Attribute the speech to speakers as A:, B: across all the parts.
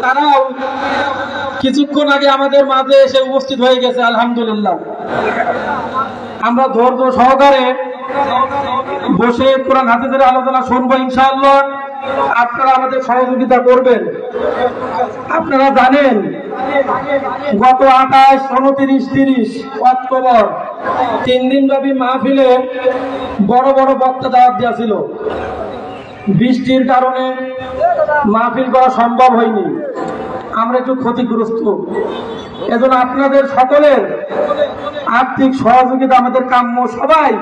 A: তারাও কিছুক্ষণ আগে আমাদের মাঝে এসে উপস্থিত হয়ে গেছে। আলহামদুলিল্লাহ, আমরা ধৈর্য সহকারে বসে কোরআন হাদিসের আলোচনা শুনবো ইনশাআল্লাহ। আপনারা আমাদের সহযোগিতা করবেন। আপনারা জানেন গত 28, 29, 30 অক্টোবর 3 দিনব্যাপী মাহফিলে বড় বড় বক্তা দাওয়াত দেওয়া ছিল। বৃষ্টির কারণে মাহফিল করা সম্ভব হয়নি, আমরা একটু ক্ষতিগ্রস্ত। এজন্য আপনাদের সকলের আর্থিক সহযোগিতা আমাদের কাম্য। সবাই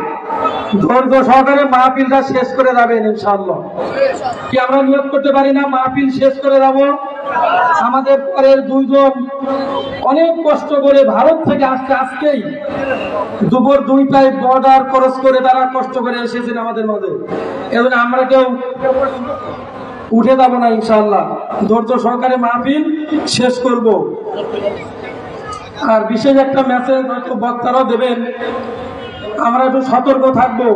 A: ধৈর্য সহকারে মাহফিলটা শেষ করে যাবেন ইনশাআল্লাহ। কি আমরা নিয়োগ করতে পারি না মাহফিল শেষ করে যাব? আমাদের পরের দুইজন অনেক কষ্ট করে ভারত থেকে আসতে আজকেই দুপুর 2টায় বর্ডার ক্রস করে তারা কষ্ট করে এসেছেন আমাদের মাঝে। এজন্য আমরা কেউ উঠে যাব না ইনশাআল্লাহ, ধৈর্য সহকারে মাহফিল শেষ করব। আর বিশেষ একটা মেসেজ হয়তো বক্তারাও দেবেন, আমরা একটু সতর্ক থাকবো।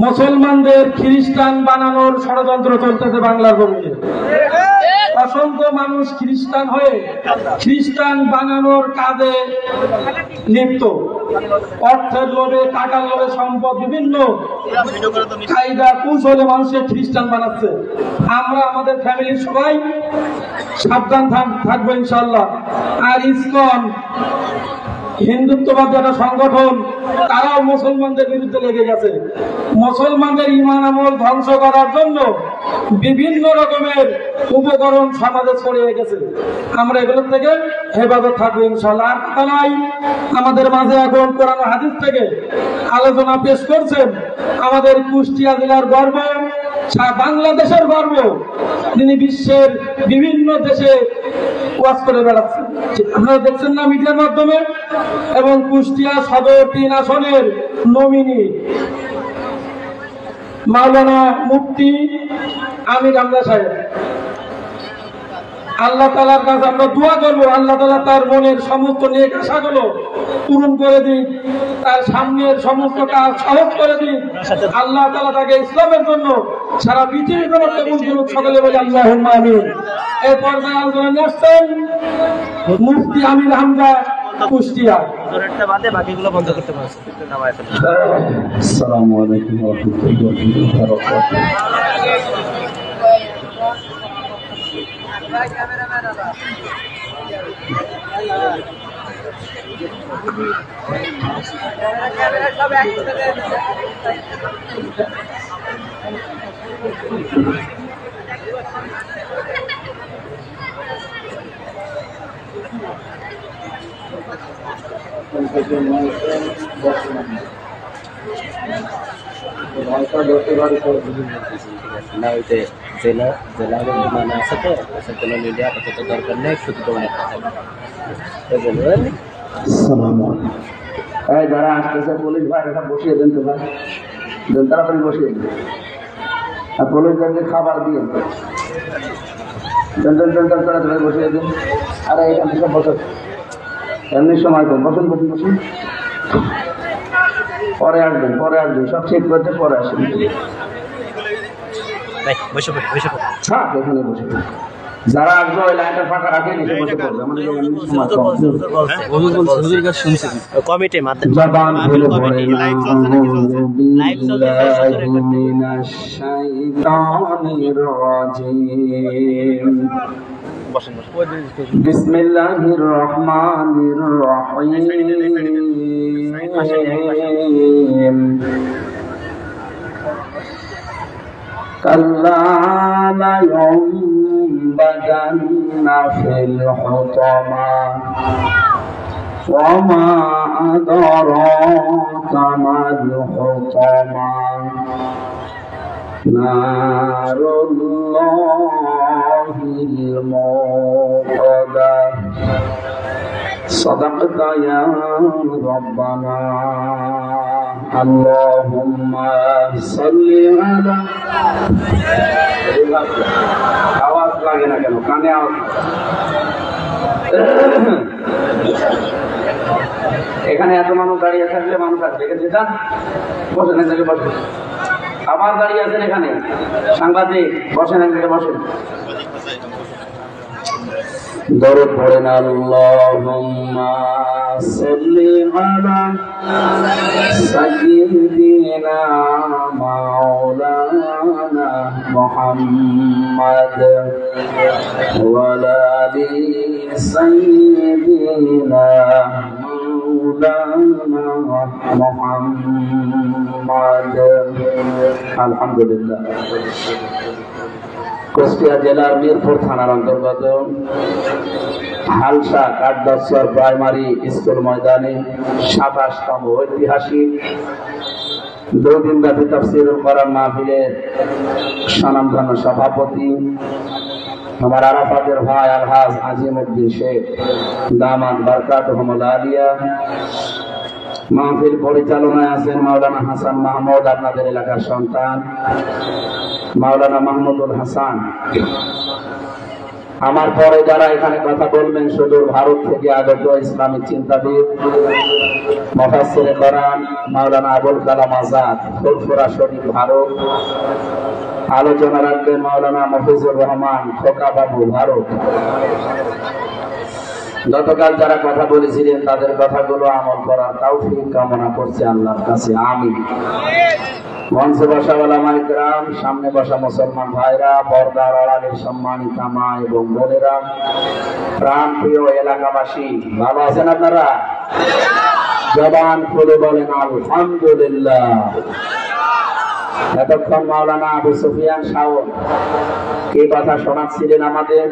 A: মুসলমানদের খ্রিস্টান বানানোর ষড়যন্ত্র চলতেছে বাংলার জমিনে। অসংখ্য মানুষ খ্রিস্টান হয়ে খ্রিস্টান বানানোর কাজে লিপ্ত। অর্থের লোভে, টাকার লোভে, সম্পদ, বিভিন্ন কায়দা কৌশলে মানুষের খ্রিস্টান বানাচ্ছে। আমরা আমাদের ফ্যামিলির সবাই সাবধান থাকবো ইনশাআল্লাহ। আর ইসকন হিন্দুত্ববাদী একটা সংগঠন, তারাও মুসলমানদের বিরুদ্ধে লেগে গেছে। মুসলমানদের ইমান আমল ধ্বংস করার জন্য বিভিন্ন রকমের উপকরণ সমাজে ছড়িয়ে গেছে। আমরা এগুলোর থেকে হেফাজত থাকবো ইনশাআল্লাহ। আর কথা নয়, আমাদের মাঝে এখন কোরআন হাদিস থেকে আলোচনা পেশ করছেন আমাদের কুষ্টিয়া জেলার গর্ব, বাংলাদেশের গর্ব, তিনি বিশ্বের বিভিন্ন দেশে ওয়াজ করে বেড়াচ্ছেন, আপনারা দেখছেন না মিডিয়ার মাধ্যমে। এবং কুষ্টিয়া সদর 3 আসনের নমিনি মাওলানা মুফতি আমির হামজা সাহেব। আল্লাহ তাআলার কাছে আমরা দোয়া করবো, আল্লাহ তাআলা তার মনের সমস্ত নেক আশাগুলো পূরণ করে দিন, তার সামনের সমস্ত কাজ সহজ করে দিন। আল্লাহ তাআলা তাকে ইসলামের জন্য সারা পৃথিবীর জন্য কবুল করুন। সকলে বলি আল্লাহুম্মা আমিন। এই পর্যায়ে আলোচনা নিয়ে আসছেন মুফতি আমির হামজা কুষ্টিয়া।
B: আসসালামু আলাইকুম ওয়া রাহমাতুল্লাহি ওয়া বারাকাতুহু। যারা আসতেছে পুলিশ ভাই এটা বসিয়ে দেন তো ভাই, তাড়াতাড়ি বসিয়ে দিন। আর পুলিশদেরকে খাবার দিয়ে তাড়াতাড়ি বসিয়ে দিন। আরে এখানে সব বসে এমনি সময় তো বসুন বসুন বসুন, পরে আসবেন সব ঠিক করতে পরে আসেন। হ্যাঁ এখানে বসে যারা আসবে ওই লাইনটা ফাঁকা রাখে নিচে বসে পড়বে। আমাদের
C: কমিটি
B: জবান খুলে পড়ে বিসমিল্লাহির রহমানির রহিম। كلا لينبذن في الحطمة وما أدراك ما الحطمة نار الله الموقدة صدقت يا ربنا اللهم صل على আওয়াজ লাগে না কেন কানে আওয়াজ এখানে এত মানুষ দাঁড়িয়ে থাকলে মানুষ আসবে এখানে যেতাম বসেন এক জায়গায় বসেন আবার দাঁড়িয়ে আছেন এখানে সাংবাদিক বসেন এক জায়গায় বসেন দরুদ পড়েন আল্লাহুম্মা সাল্লি আলা সাইয়্যিদিনা মাওলানা মুহাম্মাদ ওয়া আলা আলি সাইয়্যিদিনা মাওলানা মুহাম্মাদ। আলহামদুলিল্লাহ। কুষ্টিয়া জেলার মিরপুর থানার অন্তর্গত হালসা কাঠদর্শর প্রাইমারি স্কুল ময়দানে 27তম ঐতিহাসিক 2 দিনব্যাপী তাফসীরুল কোরআন মাহফিলের স্বনামধন্য সভাপতি আমার আরাফাতের ভাই আলহাজ আজিমউদ্দিন শেখ দামাত বারকাতুহুল আলিয়া। মাহফিল পরিচালনায় আছেন মাওলানা হাসান মাহমুদ, আপনাদের এলাকার সন্তান মাওলানা মাহমুদুল হাসান। আমার পরে যারা এখানে কথা বলবেন সুদূর ভারত থেকে আগত ইসলামিক চিন্তাবিদ মুফাসসিরে কোরআন মাওলানা আবুল কালাম আজাদ, ফুরফুরা শরীফ, ভারত। আলোচনা রাখবেন মাওলানা মফিজুর রহমান খোকা বাবু, ভারত। গতকাল যারা কথা বলেছিলেন তাদের কথাগুলো আমল করার তৌফিক কামনা করছি আল্লাহর কাছে, আমিন। মঞ্চে বসা ওলামায়ে কেরাম, সামনে বসা মুসলমান ভাইরা, পর্দার আড়ালের সম্মানিতা মা এবং বোনেরা, প্রাণপ্রিয় এলাকাবাসী, ভালো আছেন আপনারা? জবান খুলে বলেন আলহামদুলিল্লাহ। এতক্ষণ মাওলানা আবু সুফিয়ান শাওন কি কথা শোনাচ্ছিলেন আমাদের,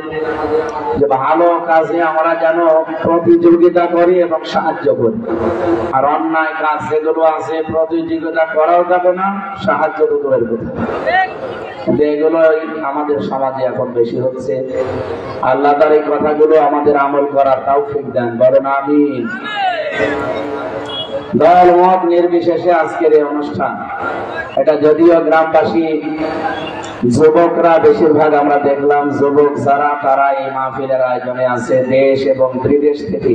B: যে ভালো কাজে আমরা যেন প্রতিযোগিতা করি এবং সাহায্য করি, আর অন্যায় কাজ যেগুলো আছে প্রতিযোগিতা করাও যাবে না, সাহায্য তো দূরের কথা। কিন্তু এগুলো আমাদের সমাজে এখন বেশি হচ্ছে। আল্লাহ তার এই কথাগুলো আমাদের আমল করার তৌফিক দেন, বলেন আমিন। দল মত নির্বিশেষে আজকের এই অনুষ্ঠান, এটা যদিও গ্রামবাসী যুবকরা বেশিরভাগ আমরা দেখলাম, যুবক যারা তারা এই মাহফিলের আয়োজনে আছে দেশ এবং বিদেশ থেকে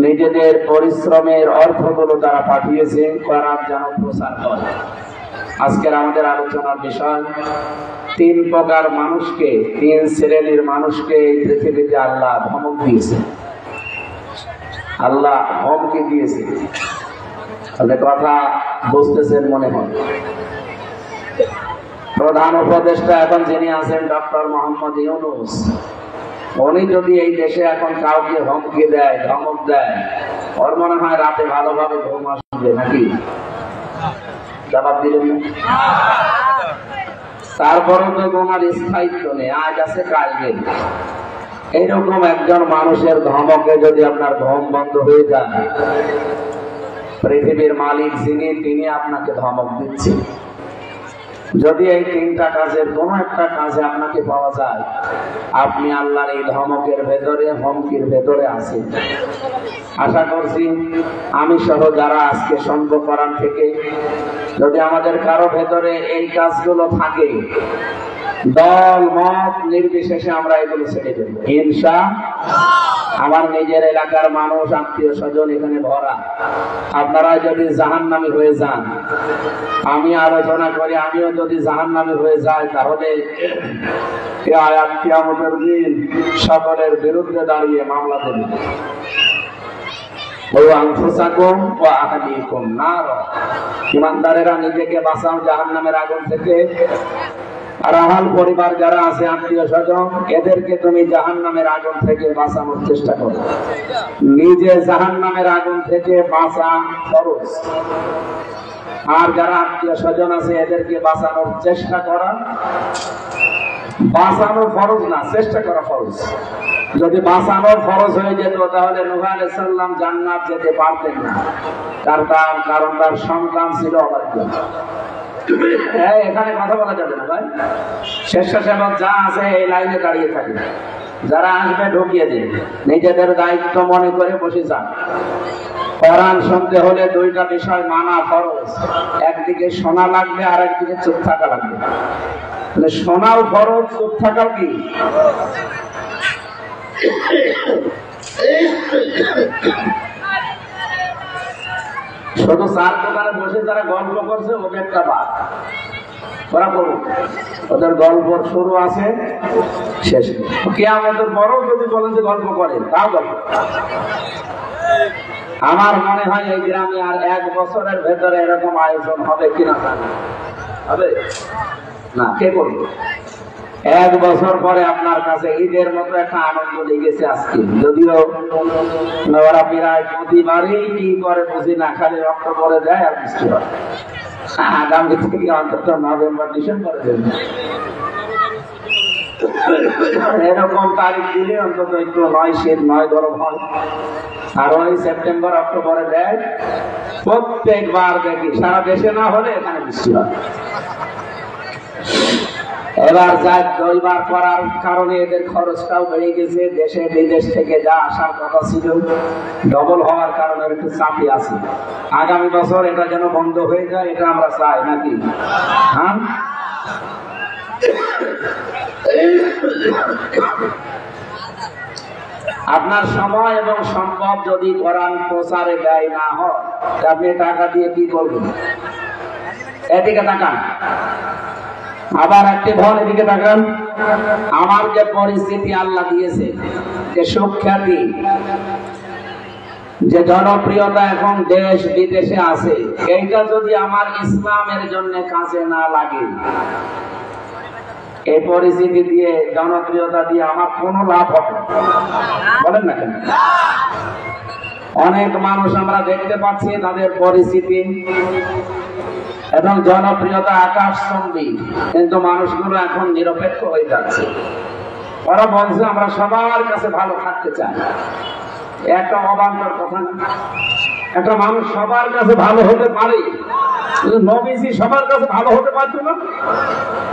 B: নিজেদের পরিশ্রমের অর্থগুলো তারা পাঠিয়েছে করার যেন প্রচার করে। আজকের আমাদের আলোচনার বিষয় 3 প্রকার মানুষকে, 3 শ্রেণীর মানুষকে এই পৃথিবীতে আল্লাহ ধমক দিয়েছে, আল্লাহ হুমকি দিয়েছে। তাদের কথা বুঝতেছেন মনে হয়। প্রধান উপদেষ্টা এখন যিনি আছেন ডক্টর মোহাম্মদ ইউনূস, উনি যদি এই দেশে এখন কাউকে হুমকি দেয়, ধমক দেয়, ওর মনে হয় রাতে ভালোভাবে ঘুম আসবে নাকি? জবাব দিলেন না? তারপরও তো তোমার স্থায়িত্ব নেই, আজ আছে কাল নেই। এইরকম একজন মানুষের ধমকে যদি আপনার ঘুম বন্ধ হয়ে যায়, পৃথিবীর মালিক যিনি, তিনি আপনাকে ধমক দিচ্ছেন। যদি এই 3টা কাজের কোন একটা কাজে আপনাকে পাওয়া যায়, আপনি আল্লাহর এই ধমকের ভেতরে, হুমকির ভেতরে আছেন। আশা করছি আমি সহ যারা আজকে শুনবো কোরআন থেকে, যদি আমাদের কারো ভেতরে এই কাজগুলো থাকে, দল মত নির্বিশেষে আমরা এগুলো ছেড়ে দেব ইনশাআল্লাহ। আমার নিজের এলাকার মানুষ, আত্মীয় স্বজন এখানে ভরা। আপনারা যদি জাহান্নামী হয়ে যান, আমি আলোচনা করি আমিও যদি জাহান্নামী হয়ে যাই, তাহলে এই আয়াত কিয়ামতের দিন সকলের বিরুদ্ধে দাঁড়িয়ে মামলা দেবে। ইমানদারেরা নিজেকে বাঁচাও জাহান্নামের আগুন থেকে। আর আহাল পরিবার যারা আছে, আত্মীয় স্বজন, এদেরকে তুমি জাহান্নামের আগুন থেকে বাঁচানোর চেষ্টা করো। নিজে জাহান্নামের আগুন থেকে বাঁচা ফরজ, আর যারা আত্মীয় স্বজন আছে এদেরকে বাঁচানোর চেষ্টা করা। বাঁচানো ফরজ না, চেষ্টা করা ফরজ। যদি বাঁচানোর ফরজ হয়ে যেত তাহলে নূহ আলাইহিস সালাম জান্নাত যেতে পারতেন না, কারণ তার সন্তান ছিল অবাধ্য। এখানে কথা বলা যাবে না ভাই। স্বেচ্ছাসেবক যা আছে এই লাইনে দাঁড়িয়ে থাকে, যারা আসবে ঢুকিয়ে দিন, নিজেদের দায়িত্ব মনে করে বসে যান। কোরআন শুনতে হলে 2টা বিষয় মানা ফরজ, একদিকে শোনা লাগবে আর একদিকে চুপ থাকা লাগবে। শোনাও ফরজ, চুপ থাকাও কি? শুধু চার দোকানে বসে যারা গল্প করছে ওকে একটা বাদ, ওরা করুক, ওদের গল্প শুরু আছে শেষ নেই। কিয়ামতের পরেও যদি বলেন যে গল্প করেন, তাও গল্প। আমার মনে হয় এই গ্রামে আর 1 বছরের ভেতরে এরকম আয়োজন হবে কিনা, হবে না, কে করবে? 1 বছর পরে আপনার কাছে ঈদের মতো একটা আনন্দ লেগেছে আজকে, যদিও ওরা প্রায় প্রতিবারই কি করে বুঝি না, খালি রক্ত করে দেয় আর বৃষ্টি হয়। আগামী থেকে অন্তত নভেম্বর ডিসেম্বরে দেবে, এরকম তারিখ দিলে অন্তত একটু নয় শীত নয় গরম হয়। আর ওই সেপ্টেম্বর অক্টোবরে দেয়, প্রত্যেকবার দেখি সারা দেশে না হলে এখানে বৃষ্টি হয়। এবার যা দইবার করার কারণে এদের খরচটাও বেড়ে গেছে, দেশে বিদেশ থেকে যা আসার কথা ছিল ডবল হওয়ার কারণে একটু চাপে আছে। আগামী বছর এটা যেন বন্ধ হয়ে যায়, এটা আমরা চাই নাকি? হ্যাঁ, আপনার সময় এবং সম্ভব যদি কোরআন প্রচারে ব্যয় না হয়, আপনি টাকা দিয়ে কি করবেন? এদিকে তাকান, আবার একটি ভন এদিকে তাকান। আমার যে পরিস্থিতি আল্লাহ দিয়েছে, যে সুখ্যাতি, যে জনপ্রিয়তা এখন দেশ বিদেশে আছে, এইটা যদি আমার ইসলামের জন্য কাজে না লাগে, এই পরিস্থিতি দিয়ে জনপ্রিয়তা দিয়ে আমার কোনো লাভ হবে বলেন না কেন? অনেক মানুষ আমরা দেখতে পাচ্ছি তাদের পরিস্থিতি এবং জনপ্রিয়তা আকাশচুম্বী, কিন্তু মানুষগুলো এখন নিরপেক্ষ হয়ে যাচ্ছে। ওরা বলছে আমরা সবার কাছে ভালো থাকতে চাই, একটা অবান্তর কথা না। একটা মানুষ সবার কাছে ভালো হতে পারে, নবীজি সবার কাছে ভালো হতে পারতো না?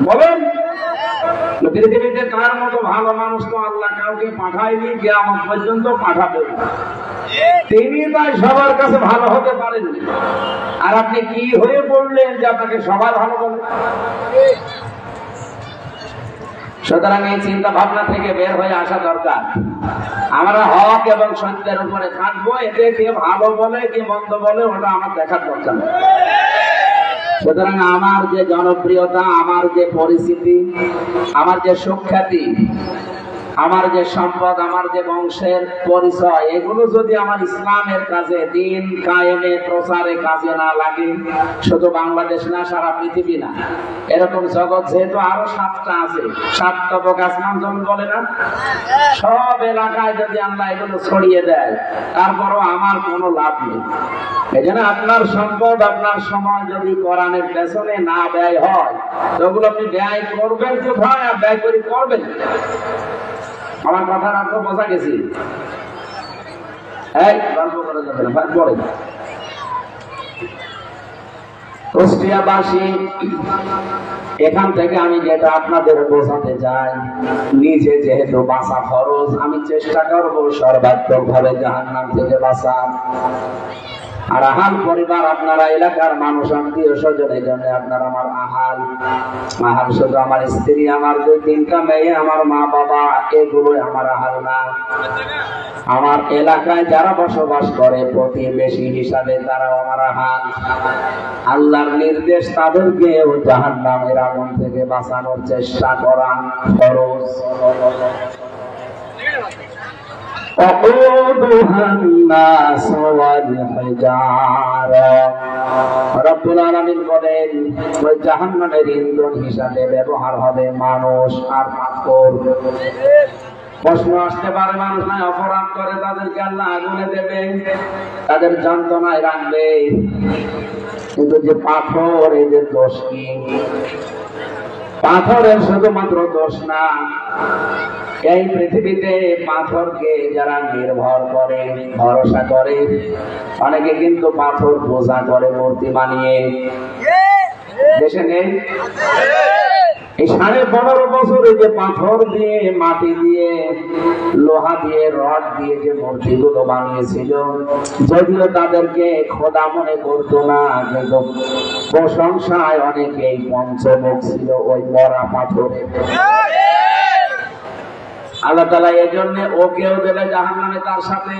B: বলেন, পৃথিবীতে তার মতো ভালো মানুষ তো আল্লাহ কাউকে পাঠায়নি, কিয়ামত পর্যন্ত পাঠাবে। তিনি তাই সবার কাছে ভালো হতে পারেন। আর আপনি কি হয়ে পড়লেন যে আপনাকে সবাই ভালো বলে? সুতরাং এই চিন্তা ভাবনা থেকে বের হয়ে আসা দরকার। আমরা হক এবং সত্যের উপরে থাকবো, এতে কে ভালো বলে কে মন্দ বলে ওটা আমার দেখার দরকার নেই। সুতরাং আমার যে জনপ্রিয়তা, আমার যে পরিস্থিতি, আমার যে সুখ্যাতি, আমার যে সম্পদ, আমার যে বংশের পরিচয়, এগুলো যদি আমার ইসলামের কাজে, দিন কায়েমে প্রচারে কাজে না লাগে, শুধু বাংলাদেশ না, সারা পৃথিবী না, এরকম জগৎ যেহেতু আরো 7টা আছে, 7 তবক আসমান জমিন বলে না, সব এলাকায় যদি আল্লাহ এগুলো ছড়িয়ে দেয়, তারপরও আমার কোনো লাভ নেই। এই জন্য আপনার সম্পদ, আপনার সময় যদি কোরআনের পেছনে না ব্যয় হয়, ওগুলো আপনি ব্যয় করবেন কোথায় আর ব্যয় করে করবেন? আমার কথার অর্থ বোঝা গেছি? গল্প করা যাবে না, পরে কুষ্টিয়াবাসী, এখান থেকে আমি যেটা আপনাদের বোঝাতে চাই, নিজে যেহেতু বাঁচা খরচ, আমি চেষ্টা করবো সর্বাত্মক ভাবে জাহান্নাম থেকে বাঁচার। আর আহাল পরিবার, আপনারা এলাকার মানুষ, আত্মীয় স্বজনের জন্য আপনারা আমার আহাল। আহাল শুধু আমার স্ত্রী, আমার 2-3টা মেয়ে, আমার মা বাবা, এগুলোই আমার আহাল না। আমার এলাকায় যারা বসবাস করে প্রতিবেশী হিসাবে, তারাও আমার আহাল। আল্লাহর নির্দেশ তাদেরকে জাহান্নামের আগুন থেকে বাঁচানোর চেষ্টা করা ফরজ। রব্বুল আলামিন বলেন, ওই জাহান্নামের ইন্ধন হিসাবে ব্যবহার হবে মানুষ আর পাথর। প্রশ্ন আসতে পারে, মানুষ নাই অপরাধ করে, তাদেরকে আল্লাহ আগুনে দেবে, তাদের যন্ত্রণায় রাখবে, কিন্তু যে পাথর, এদের দোষ কি? পাথরের শুধুমাত্র দোষ না, এই পৃথিবীতে পাথরকে যারা নির্ভর করে, ভরসা করে, অনেকে কিন্তু পাথর পূজা করে মূর্তি বানিয়ে। দেশে নেই? এই 15.5 বছরে যে পাথর দিয়ে, মাটি দিয়ে, লোহা দিয়ে, রড দিয়ে যে মূর্তিগুলো বানিয়েছিল, যদিও তাদেরকে খোদা মনে করতো না, কিন্তু প্রশংসায় অনেকেই পঞ্চমুখ ছিল ওই মরা পাথরের। আল্লাহ তাআলা এই জন্য ওকেও দেবে জাহান্নামে তার সাথে,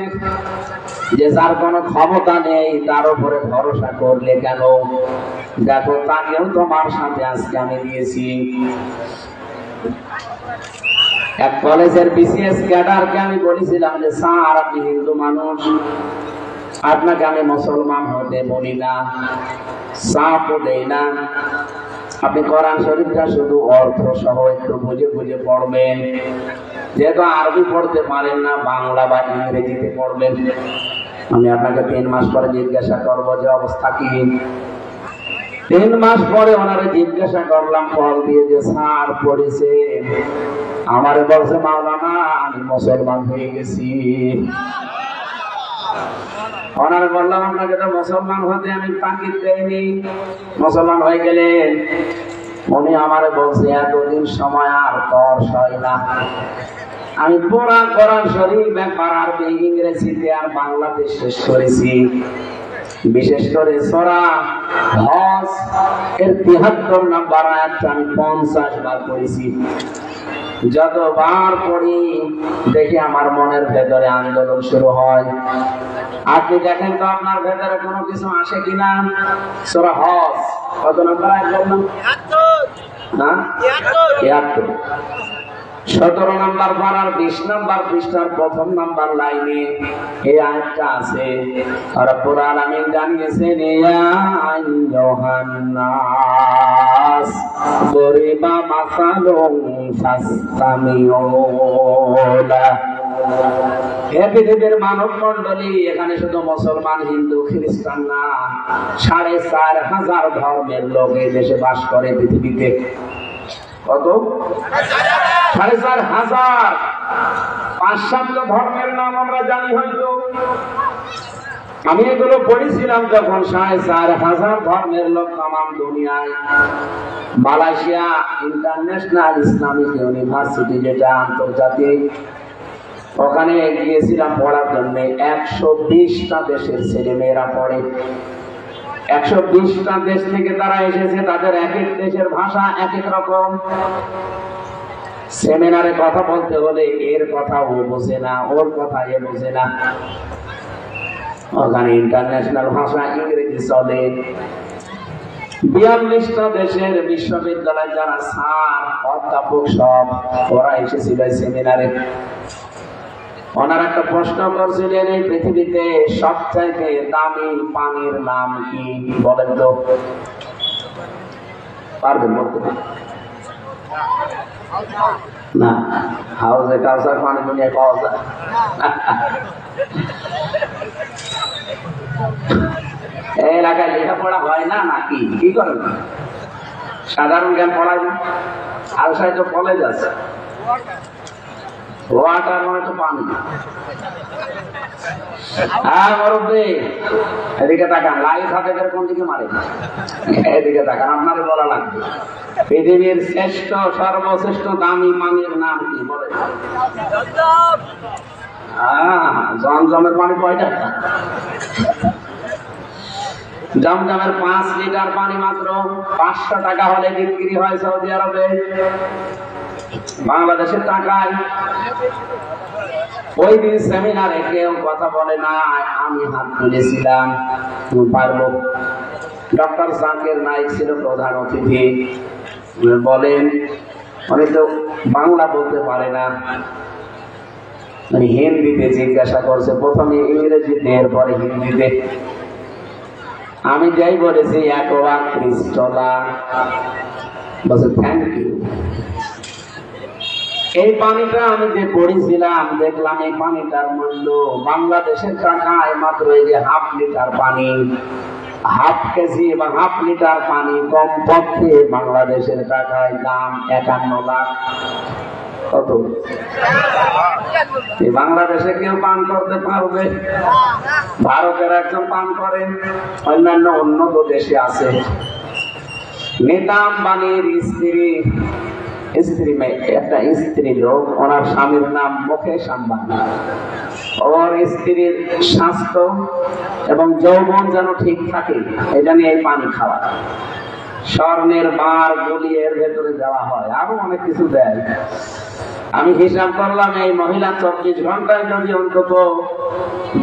B: যে যার কোনো ক্ষমতা নেই তার উপরে ভরসা করলে কেন, দেখো তাকেও তোমার সাথে আজকে আমি দিয়েছি। এক কলেজের বিসিএস ক্যাডারকে আমি বলেছিলাম যে স্যার আপনি হিন্দু মানুষ, আপনাকে আমি মুসলমান হতে বলি না, সাপও দেই না, আপনি কোরআন শরীফটা শুধু অর্থ সহ একটু বুঝে বুঝে পড়বেন, যেহেতু আরবি পড়তে পারেন না বাংলা বা ইংরেজিতে পড়বেন। আমি আপনাকে 3 মাস পরে জিজ্ঞাসা করবো যে অবস্থা কি। 3 মাস পরে ওনারে জিজ্ঞাসা করলাম ফল দিয়ে যে স্যার পড়েছে, আমারে বলছে মাওলানা আমি মুসলমান হয়ে গেছি। ওনারে বললাম আপনাকে তো মুসলমান হতে আমি তাকিদ দেইনি, মুসলমান হয়ে গেলেন। উনি আমারে বলছে এতদিন সময় আর তর সয় না, আমি পুরা কোরআন শরীফ একবার আরবি ইংরেজিতে আর বাংলাতে শেষ করেছি, বিশেষ করে সূরা হজ এর ৭৩ নম্বর আয়াতটা আমি 50 বার পড়েছি। যতবার পড়ি দেখি আমার মনের ভেতরে আন্দোলন শুরু হয়। আপনি দেখেন তো আপনার ভেতরে কোনো কিছু আসে কিনা। সূরা হজ কত নম্বর আয়াত বললাম? ৭৩। 17 নম্বর পারার 20 নম্বর পৃষ্ঠার 1ম নম্বর লাইনে এই আয়াতটা আছে। রব্বুল আলামিন জানিয়েছেন ইয়া আইয়ুহান নাস দরিবা মাসালুন ফাসতামিউ লাহ। হে পৃথিবীর মানব মণ্ডলী, এখানে শুধু মুসলমান হিন্দু খ্রিস্টান না, ৪,৫০০ ধর্মের লোক এই দেশে বাস করে পৃথিবীতে। কত? ৪,৫০০। ৫-৭টা ধর্মের নাম আমরা জানি হয়তো। আমি এগুলো পড়েছিলাম যখন ৪,৫০০ ধর্মের লোক তামাম দুনিয়ায়। মালয়েশিয়া ইন্টারন্যাশনাল ইসলামিক ইউনিভার্সিটি, যেটা আন্তর্জাতিক, ওখানে গিয়েছিলাম পড়ার জন্য। ১২০টা দেশের ছেলে মেয়েরা পড়ে। ১২০টা দেশ থেকে তারা এসেছে, তাদের এক এক দেশের ভাষা এক এক রকম। সেমিনারে কথা বলতে হলে এর কথা ও বোঝে না, ওর কথা এ বোঝে না। ওখানে ইন্টারন্যাশনাল ভাষা ইংরেজি চলে। ৪২টা দেশের বিশ্ববিদ্যালয় যারা স্যার অধ্যাপক সব ওরা এসেছিল সেমিনারে। ওনার একটা প্রশ্ন করছিলেন, এই পৃথিবীতে সবচাইতে দামি পানির নাম কি বলেন তো? পারবেন বলতে? না, হাউজে কাউসার পানি দুনিয়ায় পাওয়া যায়। এই এলাকায় লেখাপড়া হয় না নাকি? কি করেন? সাধারণ জ্ঞান পড়ায় না। আলসায় তো কলেজ আছে, ওয়াটার মানে তো পানি। হ্যাঁ মুরব্বি, এদিকে তাকান। লাইট হাতে করে কোন দিকে মারে? এদিকে তাকান, আপনার বলা লাগবে। পৃথিবীর শ্রেষ্ঠ সর্বশ্রেষ্ঠ দামি পানির নাম কি বলে? জমজমের পানি কয়টা? জমজমের 5 লিটার পানি মাত্র 500 টাকা হলে বিক্রি হয় সৌদি আরবে। বাংলাদেশের টাকায়। ওই দিন সেমিনারে কেউ কথা বলে না, আমি হাত তুলেছিলাম পারবো। ডক্টর জাকির নাইক ছিল প্রধান অতিথি। বলেন, উনি তো বাংলা বলতে পারে না, হিন্দিতে জিজ্ঞাসা করছে, প্রথমে ইংরেজিতে এরপরে হিন্দিতে। আমি যাই বলেছি একবা ক্রিস্টলা, বলছে থ্যাংক ইউ। এই পানিটা আমি যে পড়েছিলাম দেখলাম এই পানিটার মূল্য বাংলাদেশের টাকায় মাত্র এই যে 1/2 লিটার পানি, 1/2 কেজি বা 1/2 লিটার পানি কমপক্ষে বাংলাদেশের টাকায় দাম 51 লাখ। কত? বাংলাদেশে কেউ পান করতে পারবে? ভারতের একজন পান করেন, অন্যান্য উন্নত দেশে আছে। নেতা আম্বানির স্ত্রী একটা স্ত্রী লোক, ওনার স্বামীর নাম মুকেশ আম্বানি। ওর স্ত্রীর স্বাস্থ্য এবং যৌবন যেন ঠিক থাকে এই জন্য এই পানি খাওয়া। স্বর্ণের বার গলিয়ে এর ভেতরে দেওয়া হয়, আরো অনেক কিছু দেয়। আমি হিসাব করলাম এই মহিলা 24 ঘন্টায় যদি অন্তত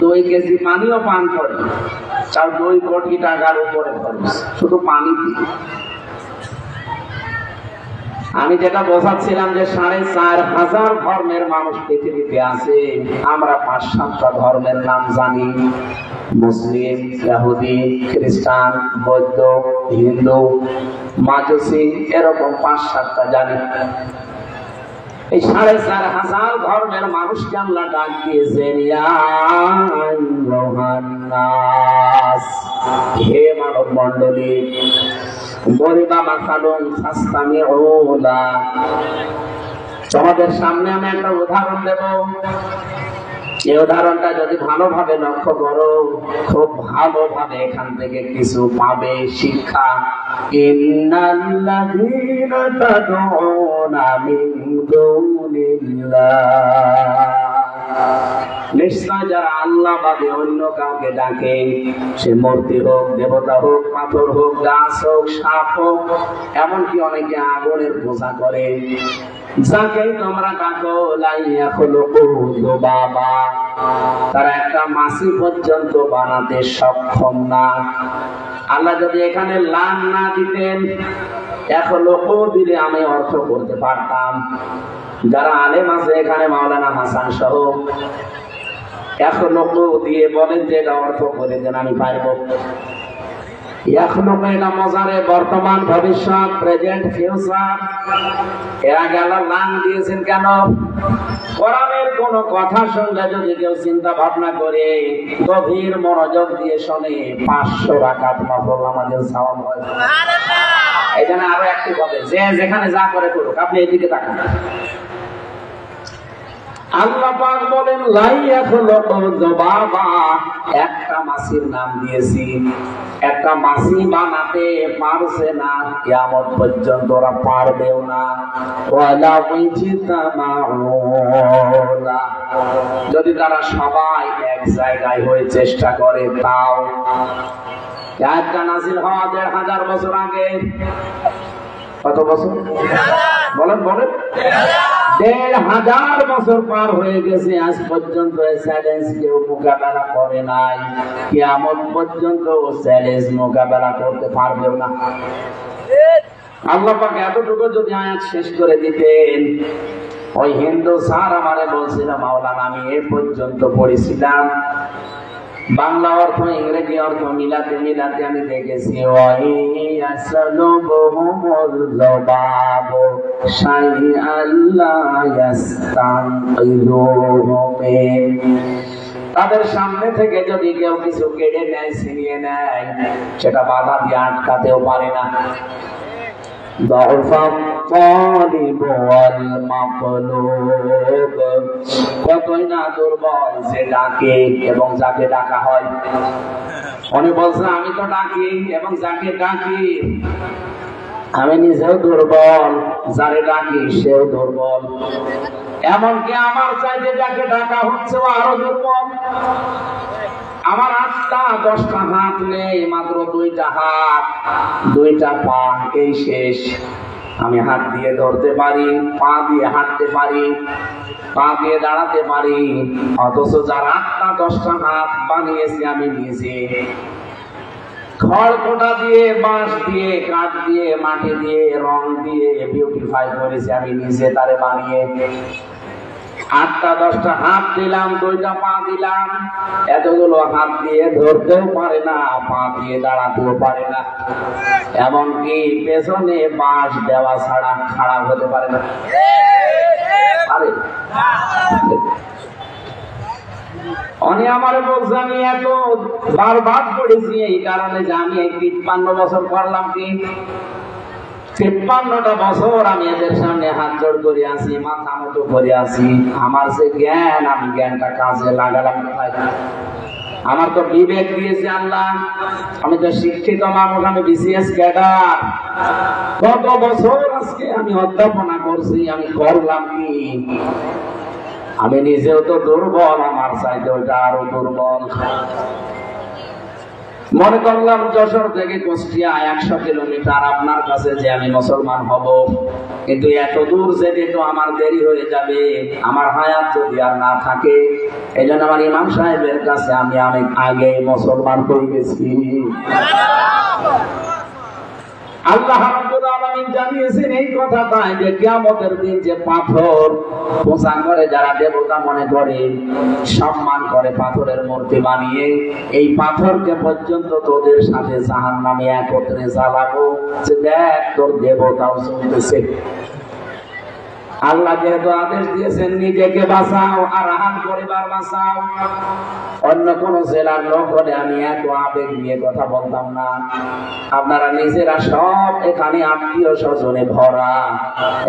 B: 2 কেজি পানিও পান করে, তার 2 কোটি টাকার উপরে খরচ শুধু পানি দিয়ে। আমি যেটা বোঝাচ্ছিলাম যে 4,500 ধর্মের মানুষ পৃথিবীতে আছে, আমরা 5-7টা ধর্মের নাম জানি, মুসলিম, ইহুদি, খ্রিস্টান, বৌদ্ধ, হিন্দু, মাজুসি, এরকম 5-7টা জানি। এই 4,500 ধর্মের মানুষকে আল্লাহ ডাক দিয়েছেন, হে মানব মন্ডলী, তোমাদের সামনে আমি একটা উদাহরণ দেব। এই উদাহরণটা যদি ভালোভাবে লক্ষ্য করো, খুব ভালোভাবে এখান থেকে কিছু পাবে শিক্ষা। ইন্নাল্লাযীনা তাদউনা মিন দুনিল্লাহ, নিশ্চয় যারা আল্লাহ বাদে অন্য কাউকে ডাকে, সে মূর্তি হোক, দেবতা হোক, পাথর হোক, গাছ হোক, সাপ হোক, এমনকি অনেকে আগুনের পূজা করে, যাকে তোমরা ডাকো বাবা, তারা একটা মাছি পর্যন্ত বানাতে সক্ষম না। আল্লাহ যদি এখানে লান না দিতেন, দিলে আমি অর্থ করতে পারতাম। যারা আলেম আছে এখানে, মাওলানা হাসান সহ, 1 দিয়ে বলেন যে এটা অর্থ করে দেন, আমি পারবো। 1 এটা মজারে বর্তমান, ভবিষ্যৎ, প্রেজেন্ট, ফিউচার। এর আগে আল্লাহ লান দিয়েছেন কেন? কোরআনের কোন কথা শুনলে যদি কেউ চিন্তা ভাবনা করে, গভীর মনোযোগ দিয়ে শোনে, 500 রাকাত নফল নামাজের সওয়াব হয়। এই জন্য আরো একটি হবে, যে যেখানে যা করে করুক, আপনি এদিকে তাকান। আল্লাহ পাক বলেন, বাবা, একটা মাছির নাম দিয়েছি, একটা মাছি বানাতে পারছে না, কিয়ামত পর্যন্ত ওরা পারবেও না। যদি তারা সবাই এক জায়গায় হয়ে চেষ্টা করে, তাও। আয়াতটা নাযিল হওয়া 1,500 বছর আগে। কত বছর বলেন? 1,500 বছর পার হয়ে গেছে, আজ পর্যন্ত এই চ্যালেঞ্জ কেউ মোকাবেলা করে নাই। কিয়ামত পর্যন্ত ও চ্যালেঞ্জ মোকাবেলা করতে পারবেও না। আল্লাহ পাক এতটুকু যদি আয়াত শেষ করে দিতেন, ওই হিন্দু স্যার আমারে বলছিল, মাওলানা আমি এ পর্যন্ত পড়েছিলাম, বাংলা অর্থ ইংরেজি অর্থ মিলাতে মিলাতে আমি দেখেছি, তাদের সামনে থেকে যদি কেউ কিছু কেড়ে নেয়, ছিনিয়ে নেয়, সেটা বাধা দিয়ে আটকাতেও পারে না। কতই না দুর্বল যে ডাকে এবং যাকে ডাকা হয়। উনি বলছে, আমি তো ডাকি এবং যাকে ডাকি আমি নিজেও দুর্বল, যারে ডাকি সেও দুর্বল। এমনকি আমার চাইতে যাকে ডাকা হচ্ছে ও আরো দুর্বল। আমার 8টা 10টা হাত নেই, মাত্র 2টা হাত, 2টা পা, এই শেষ। আমি হাত দিয়ে ধরতে পারি, পা দিয়ে হাঁটতে পারি, পা দিয়ে দাঁড়াতে পারি, অথচ যার 8টা 10টা হাত বানিয়েছি আমি নিজে, খড়কুটা দিয়ে, বাঁশ দিয়ে, কাঠ দিয়ে, মাটি দিয়ে, রং দিয়ে বিউটিফাই করেছি আমি নিজে, তারে বানিয়ে। 8টা 10টা হাত দিলাম, 2টা পা দিলাম, এতগুলো হাত দিয়ে ধরতেও পারে না, পা দিয়ে দাঁড়াতেও পারে না, এমনকি পেছনে বাঁশ দেওয়া ছাড়া খাড়া হতে পারে না। আরে উনি আমার বলছে, আমি এত বারবার পড়েছি এই কারণে যে আমি এই 53 বছর করলাম কি, 53টা বছর আমি এদের সামনে হাত জোড় করে আছি, মাথা মতো করে আছি। আমার যে জ্ঞান, আমি জ্ঞানটা কাজে লাগালাম কোথায়? আমার তো বিবেক দিয়েছে আল্লাহ, আমি তো শিক্ষিত মানুষ, আমি বিসিএস ক্যাডার। কত বছর আজকে আমি অধ্যাপনা করছি, আমি করলাম কি? আমি নিজেও তো দুর্বল, আমার চাইতে ওইটা আরো দুর্বল। মনে করলাম যশোর থেকে কুষ্টিয়া 100 কিলোমিটার আপনার কাছে যে আমি মুসলমান হব, কিন্তু এত দূর যেতে তো আমার দেরি হয়ে যাবে, আমার হায়াত যদি আর না থাকে। এই জন্য আমার ইমাম সাহেবের কাছে আমি অনেক আগে মুসলমান হয়ে গেছি। আল্লাহ রাব্বুল আলামিন জানিয়েছেন এই কথাটাই যে কিয়ামতের দিন যে পাথর পূজা করে যারা দেবতা মনে করে, সম্মান করে পাথরের মূর্তি বানিয়ে, এই পাথরকে পর্যন্ত তোদের সাথে জাহান্নামে একত্রে জ্বালাবো, যে দেখ তোর দেবতাও চলতেছে। আল্লাহ যেহেতু আদেশ দিয়েছেন নিজেকে বাঁচাও আর আহার পরিবার বাঁচাও, অন্য কোন জেলার লোক হলে আমি এত আবেগ নিয়ে কথা বলতাম না। আপনারা নিজেরা সব এখানে আত্মীয় স্বজনে ভরা,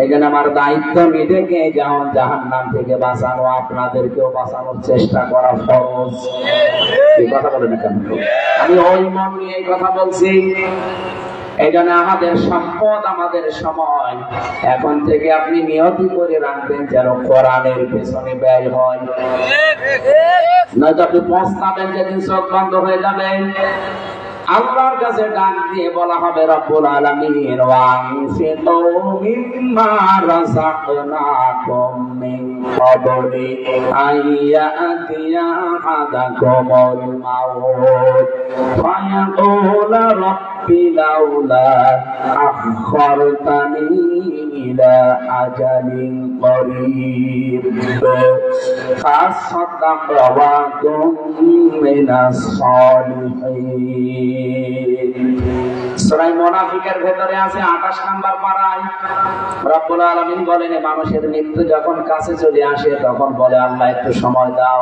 B: এই জন্য আমার দায়িত্ব নিজেকে যেমন জাহান্নাম থেকে বাঁচানো, আপনাদেরকেও বাঁচানোর চেষ্টা করা ফরজ। এই কথা বলে না কেন? আমি ওই মন নিয়ে এই কথা বলছি। এই জন্য আমাদের সম্পদ, আমাদের সময় এখন থেকে আপনি নিয়তি করে রাখবেন যেন কোরআনের পেছনে ব্যয় হয়। নয়তো আপনি পস্তাবেন, যেদিন চোখ বন্ধ হয়ে যাবেন। আল্লাহর কাছে ডাক দিয়ে বলা হবে রব্বুল আলামিন ওয়ানফিকু মিম্মা রাযাকনাকুম মিন ক্বাবলি আইয়াতিয়া আহাদাকুমুল মাউত ফায়াকুলা রাব্বি লাউলা আখখারতানি ইলা আজালিন করিব ফাসাদাকা ওয়া কুম মিনাস সালিহিন। সূরা মুনাফিকের ভেতরে আছে 28 নম্বর পারায় রব্বুল আলামিন বলেন, মানুষের মৃত্যু যখন কাছে চলে আসে তখন বলে আল্লাহ একটু সময় দাও,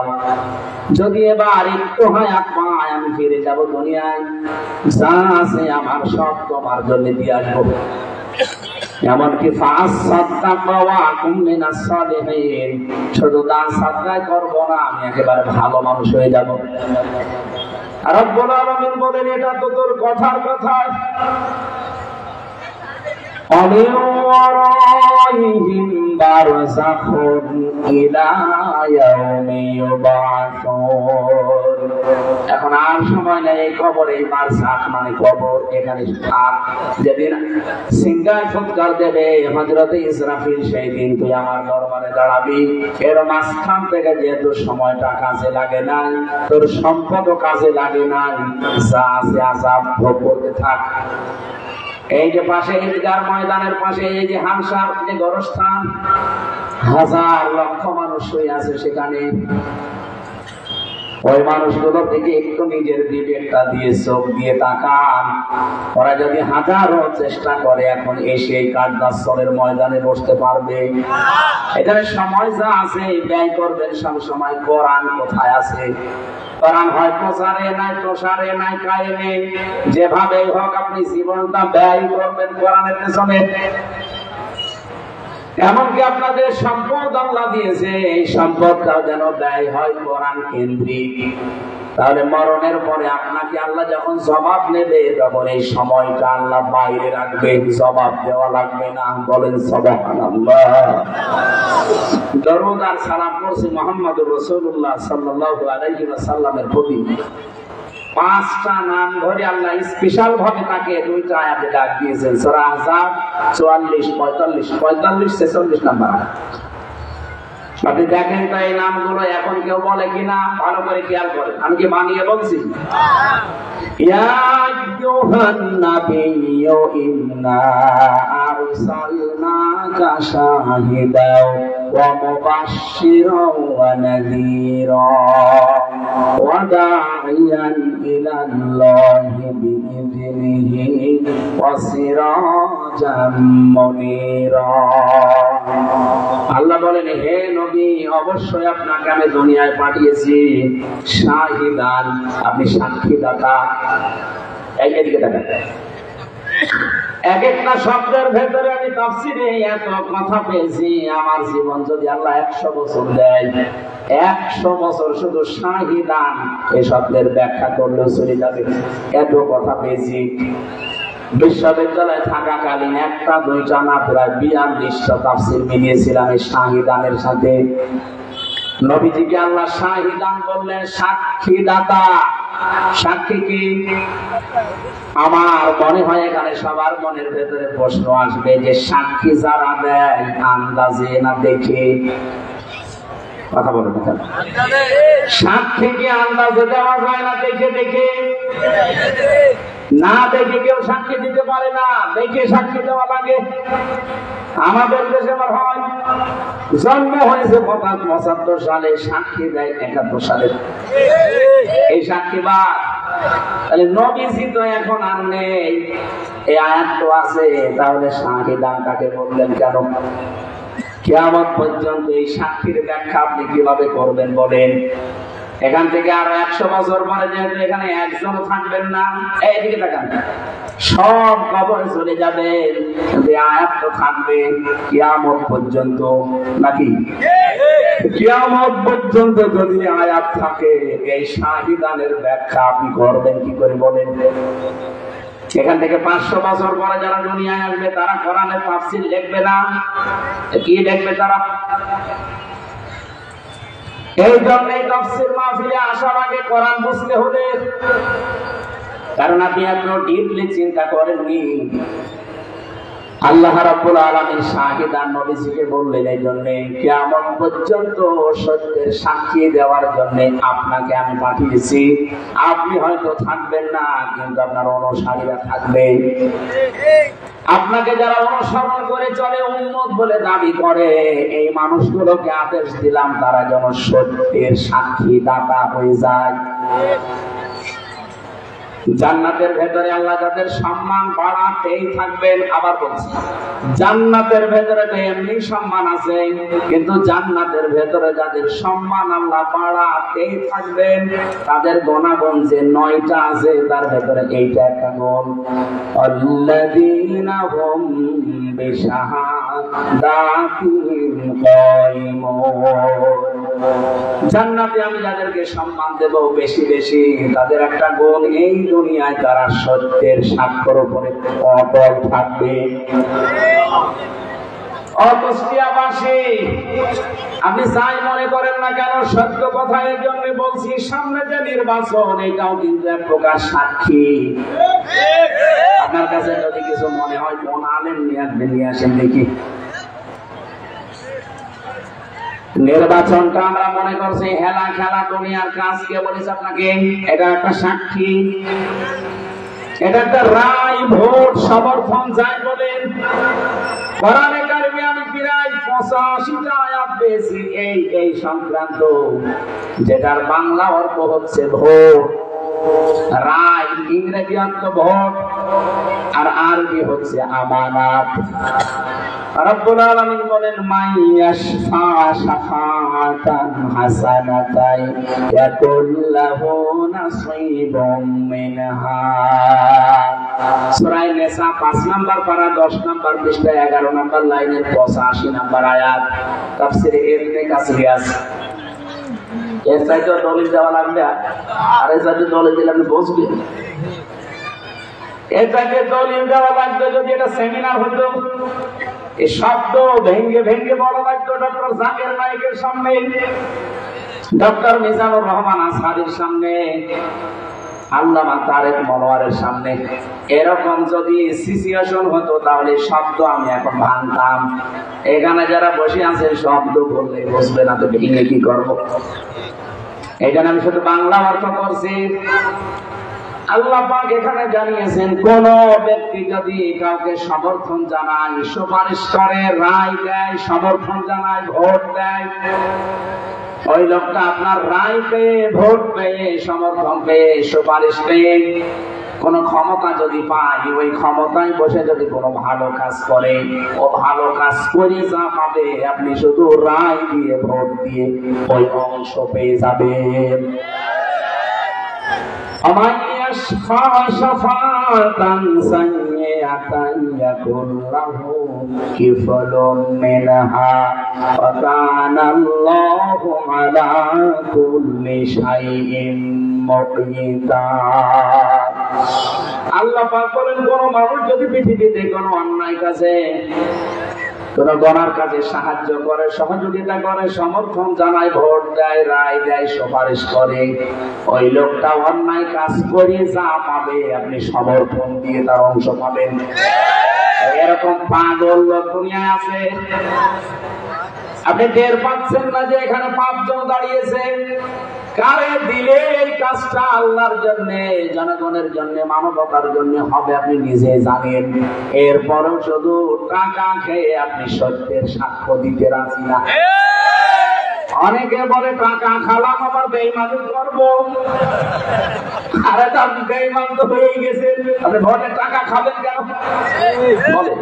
B: যদি এবার একটু হায়াত পাই আমি ফিরে যাব দুনিয়ায়, যা আছে আমার সব তোমার জন্য দিয়ে আসবো। এমনকি শুধু দান সাদকা করবো না, আমি একেবারে ভালো মানুষ হয়ে যাব। রব্বুল আলামিন বলেন, এটা তো তোর কথার কথা। এখন আর সময় নেই, এই কবর, এই বারযাখ মানে কবর, এখানে থাক। যেদিন সিংহায় ফুৎকার দেবে হযরত ইসরাফিল, সেই দিন তুই আমার দরবারে দাঁড়াবি। এর মাঝখান থেকে যেহেতু সময়টা কাজে লাগে নাই, তোর সম্পদও কাজে লাগে নাই, যা আছে আযাব ভোগ করতে থাক। এই যে পাশে ঈদগাহ ময়দানের পাশে এই যে হামসার যে গোরস্থান, হাজার লক্ষ মানুষ শুয়ে আছে সেখানে। ওই মানুষগুলোর দিকে একটু নিজের বিবেকটা দিয়ে চোখ দিয়ে তাকান। ওরা যদি হাজারো চেষ্টা করে এখন এসে এই কাঠগাছতলের ময়দানে বসতে পারবে? এখানে সময় যা আছে ব্যয় করবেন সব সময়। কোরআন কোথায় আছে? কোরআন হয় প্রচারে নাই, প্রসারে নাই, কায়েমে। যেভাবে হোক আপনি জীবনটা ব্যয় করবেন কোরআনের পেছনে। এমনকি আপনাদের সম্পদ আল্লাহ দিয়েছে, এই সম্পদটাও যেন ব্যয় হয় কোরআন কেন্দ্রিক। তাহলে মরণের পরে আপনাকে আল্লাহ যখন জবাব নেবে তখন এই সময়টা আল্লাহ বাইরে রাখবে, জবাব দেওয়া লাগবে না। বলেন সুবহানাল্লাহ। দরুদ আর সালাম পড়ছি মুহাম্মদুর রাসূলুল্লাহ সাল্লাল্লাহু আলাইহি ওয়াসাল্লামের প্রতি। 5টা নাম ধরে আল্লাহ স্পেশাল ভাবে তাকে 2টা আয়াতে ডাক দিয়েছেন। সূরা আহজাব 44, 45, 46 নাম্বার। আপনি দেখেন তো এই নামগুলো এখন কেউ বলে কিনা, ভালো করে খেয়াল করেন। আমি কি বানিয়ে বলছি? ইয়া আইয়ুহান নাবিয়্যু ইন্না আরসালনাকা শাহিদাও ওয়া মুবাশশিরাও ওয়া নাযীরা ওয়া দা'iয়ান ইলাল্লাহি বিইذনিহি ওয়া সিরাজাম মুনীরা। আল্লাহ বলেন, হে নবী, অবশ্যই আপনাকে আমি দুনিয়ায় পাঠিয়েছি শাহিদান, আপনি সাক্ষীদাতা। এইদিকে দেখেন, এক একটা শব্দের ভেতরে আমি তাফসীরে এত কথা পেয়েছি। আমার জীবন যদি আল্লাহ 100 বছর দেয়, 100 বছর শুধু শাহিদান এই শব্দের ব্যাখ্যা করলেও চলে যাবে। এত কথা পেয়েছি। বিশ্ববিদ্যালয়ে থাকাকালীন 1টা 2টা না প্রায় 42টা তাফসীর মিলিয়েছিলাম এই শাহিদানের সাথে। নবীজিকে আল্লাহ শাহিদান বললেন, সাক্ষীদাতা। সাক্ষী কি? আমার মনে হয় এখানে সবার মনের ভেতরে প্রশ্ন আসবে যে সাক্ষী যারা দেয় আন্দাজে না দেখে? কথা বলো না, সাক্ষী কি আন্দাজে দেওয়া যায় না দেখে দেখে? না দেখে কেউ সাক্ষী দিতে পারে না, দেখে সাক্ষী দেওয়া লাগে। আমাদের দেশে আমার হয় জন্ম হয়েছে 75 সালে, সাক্ষী দেয় 71 সালে। এই সাক্ষী বা তাহলে নবীজি তো এখন আর নেই, এই আয়াত তো আছে, তাহলে শাহিদান তাকে বললেন কেন? কিয়ামত পর্যন্ত এই সাক্ষীর ব্যাখ্যা আপনি কিভাবে করবেন বলেন? এখান থেকে আরো 100 বছর পরে যেহেতু এখানে একজন থাকবেন না, এইদিকে তাকান, সব কবরে চলে যাবে, যে আয়াত তো থাকবে কিয়ামত পর্যন্ত, নাকি? কিয়ামত পর্যন্ত যদি আয়াত থাকে, এই শাহিদানের ব্যাখ্যা আপনি করবেন কি করে বলেন? সেখান থেকে 500 বছর পরে যারা দুনিয়ায় আসবে তারা কোরআনের তাফসীর লিখবে না, কি লিখবে তারা? এই জন্য তাফসীর মাহফিলে আসার আগে কোরআন বুঝতে হবে, কারণ আপনি এখনো ডিপলি চিন্তা করেননি। আল্লাহ রাব্বুল আলামিন শাহিদান নবীজিকে বললেন এই জন্য কিয়ামত পর্যন্ত সত্যের সাক্ষী দেওয়ার জন্য আপনাকে আমি পাঠিয়েছি। আপনি হয়তো থাকবেন না, কিন্তু আপনার অনুসারীরা থাকবে। আপনাকে যারা অনুসরণ করে চলে, উম্মত বলে দাবি করে, এই মানুষগুলোকে আদেশ দিলাম তারা যেন সত্যের সাক্ষী দাতা হয়ে যায়। জান্নাতের ভেতরে আল্লাহ যাদের সম্মান বাড়াতেই থাকবেন। আবার বলছি, জান্নাতের ভেতরে তো এমনি সম্মান আছে, কিন্তু জান্নাতের ভেতরে যাদের সম্মান আল্লাহ বাড়াতেই থাকবেন, তাদের গুণাগুণ যে 9টা আছে, তার ভেতরে এইটা একটা গুণ, আল্লাযীনা হুম বিশাহাদাতিহিম কায়িমুন। জান্নাতে আমি যাদেরকে সম্মান দেব বেশি বেশি, তাদের একটা গুণ, এই দুনিয়ায় তারা সত্যের সাক্ষর উপরে অটল থাকবে। অকুষ্টিয়াবাসী আপনি যাই মনে করেন না কেন, সত্য কথা এই জন্য বলছি, সামনে যে নির্বাচন, এটাও কিন্তু এক প্রকার সাক্ষী। আপনার কাছে যদি কিছু মনে হয়, কোন আলেম নিয়ে আসেন দেখি। নির্বাচনটা আমরা মনে করছি হেলা খেলা, দুনিয়ার কাজ, কে বলেছে আপনাকে? এটা একটা সাক্ষী, এটা একটা রায়, ভোট, সমর্থন যাই বলেন। কোরআনে কারিমে আমি প্রায় 85টা আয়াত পেয়েছি এই সংক্রান্ত, যেটার বাংলা অর্থ হচ্ছে ভোট, রায়, ইংরেজি অর্থ ভোট, আর আরবি হচ্ছে আমানত। রব্বুল আলামিন বলেন, মাইয়াশফা শাফাআতান হাসানাতাই ইয়াকুল্লাহু নাসীবুম মিনহা। সূরা নিসা 5 নাম্বার পারা 10 নাম্বার পৃষ্ঠা 11 নাম্বার লাইনের 85 নাম্বার আয়াত, তাফসীরে ইবনে কাসির আছে। এর চাইতে দলিল দেওয়া লাগবে, আর এর চাইতে দলিল দিলে আপনি বুঝবেন। এর চাইতে দলিল দেওয়া লাগবে যদি এটা সেমিনার হতো, এই শব্দ ভেঙ্গে ভেঙ্গে বলা লাগতো ডক্টর জাকির নায়েকের সামনে, ডক্টর মিজানুর রহমান আজহারীর সামনে, আল্লামা তারেক মনোয়ারের সামনে। এরকম যদি সিচুয়েশন হতো, তাহলে শব্দ আমি এখন ভাঙতাম। এখানে যারা বসে আছে শব্দ বললে বুঝবে না, তো ভেঙে কি করবো? এখানে আমি শুধু বাংলা অর্থ করছি। আল্লাহ পাক এখানে জানিয়েছেন, কোন ব্যক্তি যদি কাউকে সমর্থন জানায়, সুপারিশ করে, রায় দেয়, সমর্থন জানায়, ভোট দেয়, ওই লোকটা আপনার রায় পেয়ে, ভোট পেয়ে, সমর্থন পেয়ে, সুপারিশ পেয়ে, কোন ক্ষমতা যদি পায়, ওই ক্ষমতায় বসে যদি কোনো ভালো কাজ করে, ও ভালো কাজ করে যা পাবে, আপনি শুধু রায় দিয়ে, ভোট দিয়ে ওই অংশ পেয়ে যাবেন। শাফাআতান সাইয়্যাতান ইয়াকুল্লাহু কিফলুম মিনহা ওয়া কানাল্লাহু আলা কুল্লি শাইইন মুকীতা। আল্লাহ পাক বলেন, কোন মানুষ যদি পৃথিবীতে কোনো অন্যায় কাজে কোন গণার কাজে সাহায্য করে, সহযোগিতা করে, সমর্থন জানায়, ভোট দেয়, রায় দেয়, সুপারিশ করে, ওই লোকটা অন্যায় কাজ করে যা পাবে আপনি সমর্থন দিয়ে তার অংশ পাবেন। এরকম পাগল লোক দুনিয়ায় আছে। আপনি টের পাচ্ছেন না যে এখানে 5 জন দাঁড়িয়েছে। কারে দিলে এই কাজটা আল্লাহর জন্য, জনগণের জন্য, মানবতার জন্য হবে আপনি নিজে জানেন। এরপরেও শুধু টাকা খেয়ে আপনি সত্যের সাক্ষ্য দিতে রাজি না। অনেকে বলে টাকা খালাম আবার বেঈমানি করবো। আরে আপনি বেঈমান তো হয়ে গেছেন, আপনি ভোটে টাকা খাবেন কেন বলে?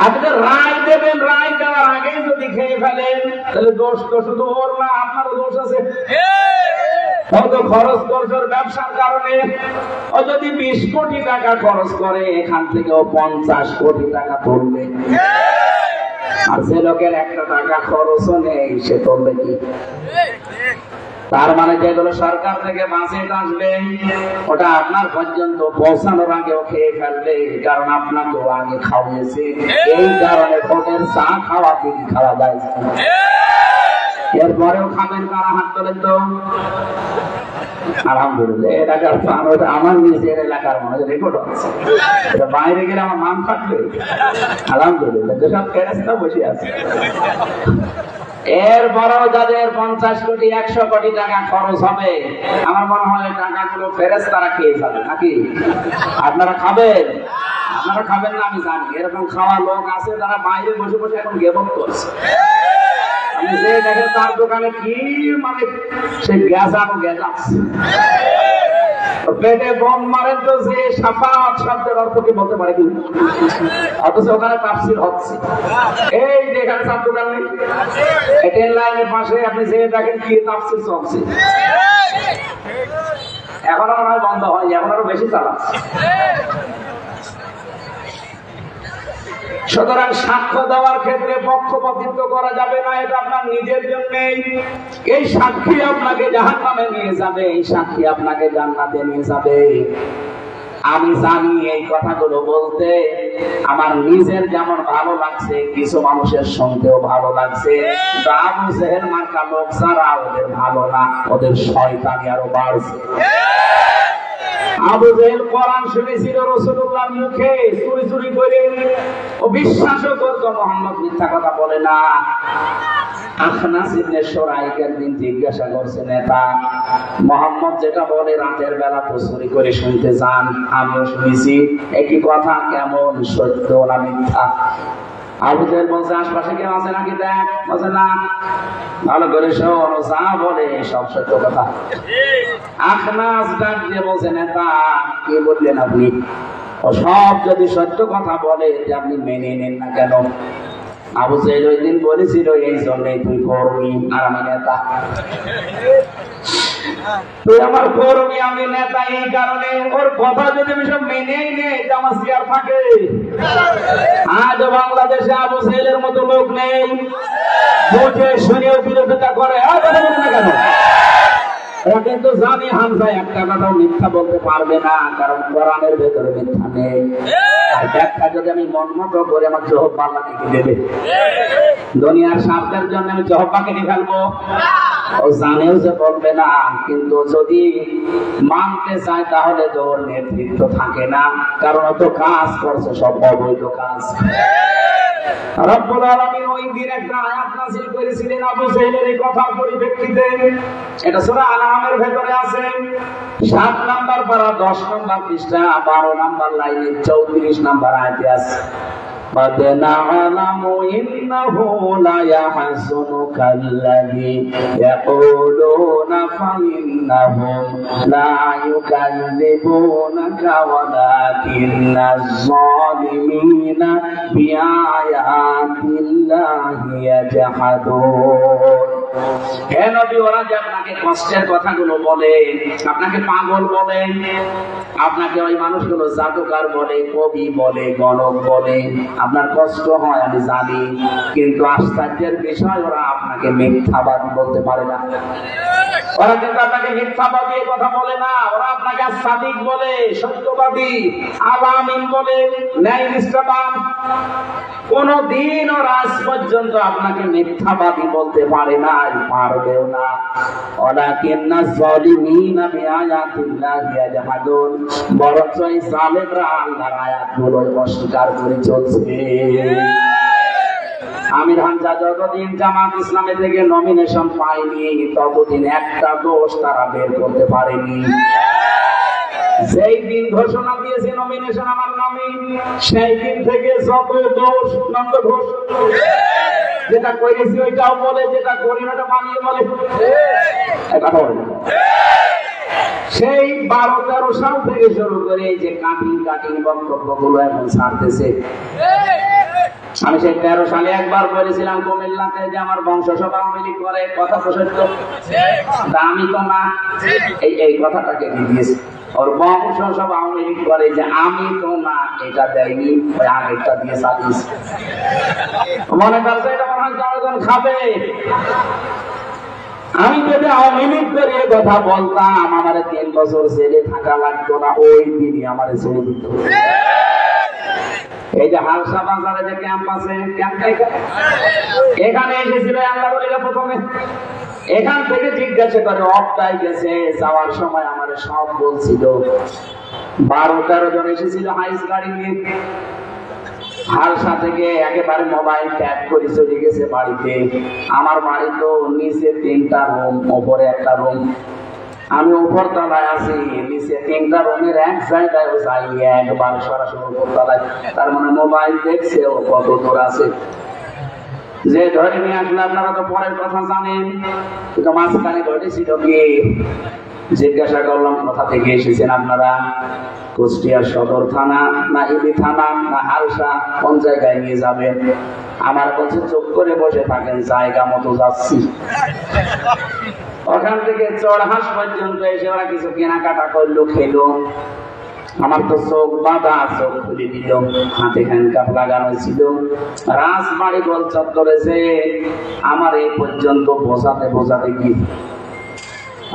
B: আপনি রায় দেবেন, রায় দেওয়ার আগে যদি খেয়ে ফেলেন তাহলে দোষ তো শুধু ওর না, আপনারও দোষ আছে। হয়তো খরচ করছে ওর ব্যবসার কারণে। ও যদি 20 কোটি টাকা খরচ করে, এখান থেকে ও 50 কোটি টাকা তুলবে। আর যে লোকের 1 টাকা খরচও নেই সে তুলবে কি? তার মানে যেগুলো সরকার থেকে বাজেট আসবে ওটা আপনার পর্যন্ত পৌঁছানোর আগেও খেয়ে ফেলবে, কারণ আপনাকেও আগে খাওয়াইছে। এই কারণে ভোটের চা খাওয়া তিনি খাওয়া যায়, এরপরেও খাবেন কারা? হাত তোলেন তো। আলহামদুলিল্লাহ, এলাকার আমার নিজের এলাকার মনে রেকর্ড আছে, এটা বাইরে গেলে আমার নাম থাকবে। আলহামদুলিল্লাহ, যেসব ফেরেশতা বসে আছে। এরপরেও যাদের 50 কোটি 100 কোটি টাকা খরচ হবে, আমার মনে হয় টাকাগুলো ফেরেশতারা খেয়ে যাবে নাকি? আপনারা খাবেন? আপনারা খাবেন না আমি জানি। এরকম খাওয়া লোক আছে যারা বাইরে বসে বসে এখন গেবক করছে। আমি যে দেখেন তার দোকানে কি মানে সে গ্যাসানো গ্যাসাচ্ছে, পেটে বোম মারেন তো যে সাফাত শব্দের অর্থ কি বলতে পারে কি? অথচ ওখানে তাফসীর হচ্ছে। এই যে এখানে চার দোকান নেই, ট্রেন লাইনের পাশে আপনি যে দেখেন কি তাফসীর চলছে। এখন মনে হয় বন্ধ হয়, এখন আরো বেশি চালাচ্ছে। সুতরাং সাক্ষ্য দেওয়ার ক্ষেত্রে পক্ষপাতিত্ব করা যাবে না, এটা আপনার নিজের জন্য। এই সাক্ষী আপনাকে জাহান্নামে নিয়ে যাবে, এই সাক্ষী আপনাকে জান্নাতে নিয়ে যাবে। আমি জানি এই কথাগুলো বলতে আমার নিজের যেমন ভালো লাগছে, কিছু মানুষের শুনতেও ভালো লাগছে। আবু জেহেল মার্কা লোক যারা, ওদের ভালো না, ওদের শয়তানি আরো বাড়ছে। আবু জেহেল কোরআন শুনেছিল রাসূলুল্লাহর মুখে, চুরি চুরি করে। ও বিশ্বাসও করত মুহাম্মদ মিথ্যা কথা বলে না। আখনাস ইবনে শুরাইক একদিন জিজ্ঞাসা করছে, নেতা মুহাম্মদ যেটা বলে রাতের বেলা তো চুরি করে শুনতে যান, আমিও শুনেছি, একই কথা কেমন সত্য না মিথ্যা? আবু জেহেল বলছে, আশপাশে কেউ আছে নাকি দেখ। বলছে না। ভালো করে শোন, যা বলে সব সত্য কথা। আখনাস ডাক দিয়ে বলছে, নেতা কি বললেন আপনি? ও সব যদি সত্য কথা বলে আপনি মেনে নেন না কেন? আবু জেহেল ওই দিন বলেছিল, এই জন্যই তুই কর্মী আর আমি নেতা। তুই আমার কর্মী, আমি নেতা, এই কারণে ওর কথা যদি আমি সব মেনেই নেই আমার চেয়ার থাকে। আজ বাংলাদেশে আবু জেহেলের মতো লোক নেই, বুঝে শুনেও বিরোধিতা করে। কেন? ওরা কিন্তু জানি হামজা একটা কথাও মিথ্যা বলতে পারবে না, কারণ কোরআনের ভেতরে মিথ্যা নেই। আর ব্যাখ্যা যদি আমি মন মতো করে আমার জহব্বা কেটে দেবে, দুনিয়ার স্বার্থের জন্য আমি জহব্বা কেটে ফেলবো, ও জানেও যে বলবে না। কিন্তু যদি মানতে চায় তাহলে তো ওর নেতৃত্ব থাকে না, কারণ ও তো কাজ করছে সব অবৈধ কাজ। রব্বুল আলামিন ওই দিন একটা আয়াত নাযিল করেছিলেন আবু জেহেলের এই কথার পরিপ্রেক্ষিতে। এটা সূরা আনআমের ভেতরে আছে, 7 নাম্বার পারা 10 নাম্বার পৃষ্ঠা 12 নাম্বার লাইনে 34 নাম্বার আয়াতে আছে। قد نعلم إنه ليحزنك الذي يقولون فإنهم لا يكذبونك ولكن الظالمين بآيات الله يجحدون। হে নবী, ওরা যে আপনাকে কষ্টের কথাগুলো বলে, আপনাকে পাগল বলে, আপনাকে ওই মানুষগুলো জাদুকর বলে, কবি বলে, গণক বলে, আপনার কষ্ট হয় আমি জানি, কিন্তু আশ্চর্যের বিষয় ওরা আপনাকে মিথ্যাবাদী বলতে পারে না। ওরা কিন্তু আপনাকে মিথ্যাবাদী কথা বলে না, ওরা আপনাকে সাদিক বলে, সত্যবাদী, আলামিন বলে, ন্যায়নিষ্ঠাবান। কোনদিন ওরা আজ পর্যন্ত আপনাকে মিথ্যাবাদী বলতে পারে না, পারবেও না। ওয়ালাকিন্নাজ যালিমিনা বিআয়াতিল্লাহি ইয়াজহাদুন, বরঞ্চ এই জালেমরা আল্লাহর আয়াতগুলো অস্বীকার করে চলছে। আমির হামজা যতদিন জামাত ইসলামী থেকে নমিনেশন পায়নি ততদিন একটা দোষ তারা বের করতে পারেনি। যেই দিন ঘোষণা দিয়েছে নমিনেশন আমার নামে, সেই দিন থেকে যত দোষ নন্দ ঘোষ, যেটা করেছি ওইটাও বলে, যেটা করি ওটা মানিয়ে বলে, কথা বলে। সেই 12-13 সাল থেকে শুরু করে যে কাটিং বক্তব্যগুলো এখন ছাড়তেছে। আমি সেই 13 সালে একবার বলেছিলাম কুমিল্লাতে যে আমার বংশ সব আওয়ামী লীগ করে, কথা তো সত্য, আমি তো না, এই কথাটাকে দিয়েছি। ওর বংশ সব আওয়ামী লীগ করে, যে আমি তো না এটা দেয়নি, ওই আগেরটা দিয়ে চালিয়েছি। মনে করছে এটা মনে হয় জনগণ খাবে। আমি যদি আওয়ামী লীগ করে কথা বলতাম, আমার 3 বছর জেলে থাকা লাগতো না, ওই দিনই আমার ছেড়ে দিত। এই যে হালসা বাজারে যে ক্যাম্প আছে, এখানে এসেছিল আল্লাহ বলিরা প্রথমে। এখান থেকে জিজ্ঞাসা করে অপটাই গেছে, যাওয়ার সময় আমার সব বলছিল। 12-13 জন এসেছিল হাইস গাড়ি নিয়ে। হালসা থেকে একেবারে মোবাইল ট্যাপ করে চলে গেছে বাড়িতে। আমার বাড়ি তো নিচে 3টা রুম, ওপরে একটা রুম। আমি উপর তলায় আছি, নিচে 3টা রুমের এক জায়গায় যাই, একবার সরাসরি উপর তলায়। তার মানে মোবাইল দেখছে ও কত দূর আছে। যে ধরে নিয়ে আসলে আপনারা তো পরের কথা জানেন, কিন্তু মাঝখানে ঘটেছিল কি? জিজ্ঞাসা করলাম কোথা থেকে এসেছেন আপনারা? কুষ্টিয়ার সদর থানা না ইলি থানা না হালসা, কোন জায়গায় নিয়ে যাবেন? আমার কাছে চোখ করে বসে থাকেন, জায়গা মতো যাচ্ছি। ওখান থেকে চড়হাস পর্যন্ত এসে ওরা কিছু কেনাকাটা করলো, খেলো। আমার তো চোখ বাঁধা, চোখ খুলে দিল, হাতে হ্যান্ডকাপ লাগানো ছিল। রাজবাড়ি গোল চত্বরেছে আমার এই পর্যন্ত বোঝাতে গিয়ে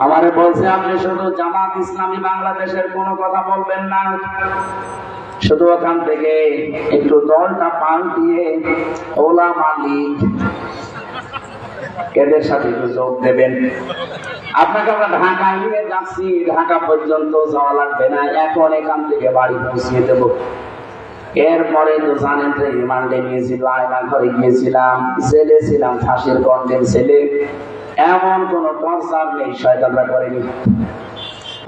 B: আমারে বলছে, আপনি শুধু জামাত ইসলামী বাংলাদেশের কোনো কথা বলবেন না, শুধু ওখান থেকে একটু দলটা পাল্টিয়ে ওলামা লীগ এদের সাথে একটু যোগ দেবেন। আপনাকে আমরা ঢাকায় নিয়ে যাচ্ছি, ঢাকা পর্যন্ত যাওয়া লাগবে না, এখন এখান থেকে বাড়ি পৌঁছিয়ে দেব। এরপরে তো জানেন যে রিমান্ডে নিয়েছিল, আয়না ঘরে গিয়েছিলাম, জেলে ছিলাম, ফাঁসির কন্ডেম ছেলে। এমন কোন টর্চার নেই শয়তানরা করেনি।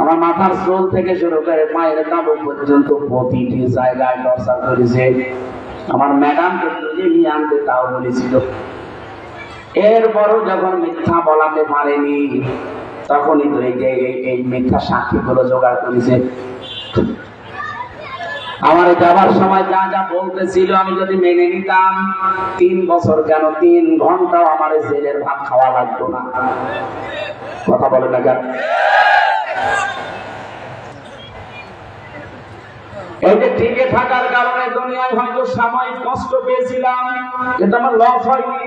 B: আমার মাথার চুল থেকে শুরু করে পায়ের তালু পর্যন্ত প্রতিটি জায়গায় টর্চার করেছে। আমার ম্যাডামকে তুলে নিয়ে আনতে তাও বলেছিল। এরপরও যখন মিথ্যা বলাতে পারেনি, তখনই তো এই মিথ্যা সাক্ষীগুলো জোগাড় করেছে। আমার যাবার সময় যা যা বলতেছিল, আমি যদি মেনে নিতাম, 3 বছর কেন 3 ঘন্টাও আমার জেলের ভাত খাওয়া লাগতো না। কথা বলে না কেন? এই যে টিকে থাকার কারণে দুনিয়ায় হয়তো সাময়িক কষ্ট পেয়েছিলাম, কিন্তু আমার লস হয়নি।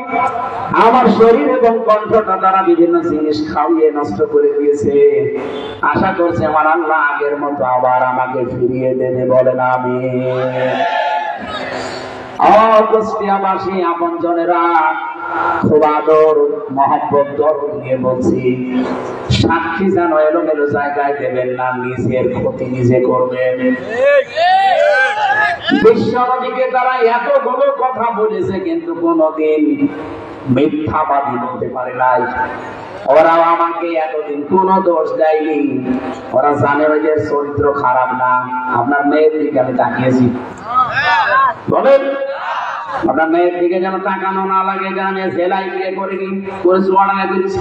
B: আমার শরীর এবং কণ্ঠটা তারা বিভিন্ন জিনিস খাইয়ে নষ্ট করে দিয়েছে। আশা করছি আমার আল্লাহ আগের মতো আবার আমাকে ফিরিয়ে দেবে, বলেন আমিন। কুষ্টিয়াবাসী আপন জনেরা, খুব আদর মহব্বত দরদ নিয়ে বলছি, সাক্ষী যেন এলোমেলো জায়গায় দেবেন না, নিজের ক্ষতি নিজে করবেন। বিশ্বনবীকে তারা এতগুলো কথা বলেছে, কিন্তু কোনদিন মিথ্যাবাদী বলতে পারে নাই। ওরাও আমাকে এতদিন কোনো দোষ দেয়নি। ওরা জানে ওদের চরিত্র খারাপ না। আপনার মেয়ের দিকে আমি তাকিয়েছি, বলেন আপনার মেয়ের দিকে যেন তাকানো না লাগে, যেন আমি জেলায় বিয়ে করিনি, করেছি অর্ডার করেছি।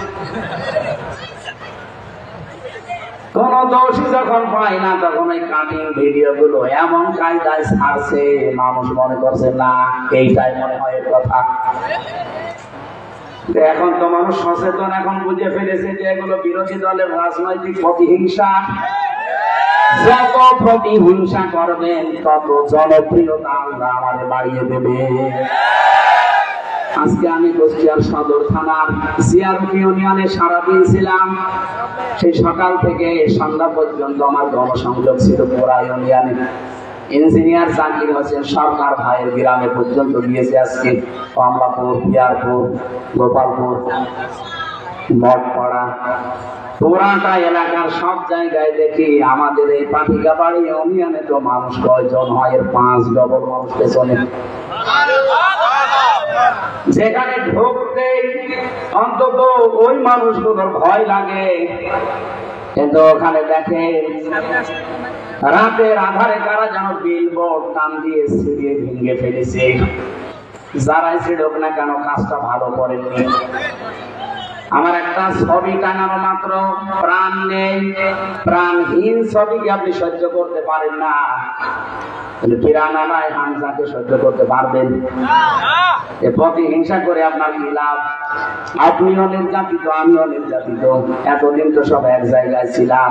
B: কোন দোষী যখন পায় না, তখন ওই কাটিং ভিডিও গুলো এমন কায়দায় ছাড়ছে, মানুষ মনে করছে না এইটাই মনে হয় এর কথা। এখন তো মানুষ সচেতন, এখন বুঝে ফেলেছে যে এগুলো বিরোধী দলের রাজনৈতিক প্রতিহিংসা। যত প্রতিহিংসা করবেন তত জনপ্রিয়তা আল্লাহ আমাদের বাড়িয়ে দেবে। আজকে আমি কুষ্টিয়ার সদর থানার জিয়ারত ইউনিয়নে সারাদিন ছিলাম। সেই সকাল থেকে সন্ধ্যা পর্যন্ত আমার গণসংযোগ ছিল পুরা ইউনিয়নে। ইঞ্জিনিয়ার জাকির হোসেন সরকার ভাইয়ের গ্রামে পর্যন্ত গিয়েছে। আজকে কমলাপুর, পিয়ারপুর, গোপালপুর, মঠপাড়া, পুরাটা এলাকার সব জায়গায় দেখি আমাদের এই পাটিকাবাড়ি ইউনিয়নে তো মানুষ কয়জন হয়, এর 5 ডবল মানুষ পেছনে। যেখানে ঢুকতে অন্তত ওই মানুষগুলোর ভয় লাগে, কিন্তু ওখানে দেখে রাতের আধারে কারা যেন বিলবোর্ড টান দিয়ে ছিঁড়িয়ে ভেঙে ফেলেছে। যারাই ছিড়ুক না কেন কাজটা ভালো করেননি। আমার একটা ছবি টাঙানো মাত্র প্রাণ নেই, প্রাণহীন ছবিকে আপনি সহ্য করতে পারেন না, পিরানায় হামজাকে সহ্য করতে পারবেন? এ প্রতিহিংসা করে আপনার কি লাভ? আপনিও নির্যাতিত, আমিও নির্যাতিত। এতদিন তো সব এক জায়গায় ছিলাম।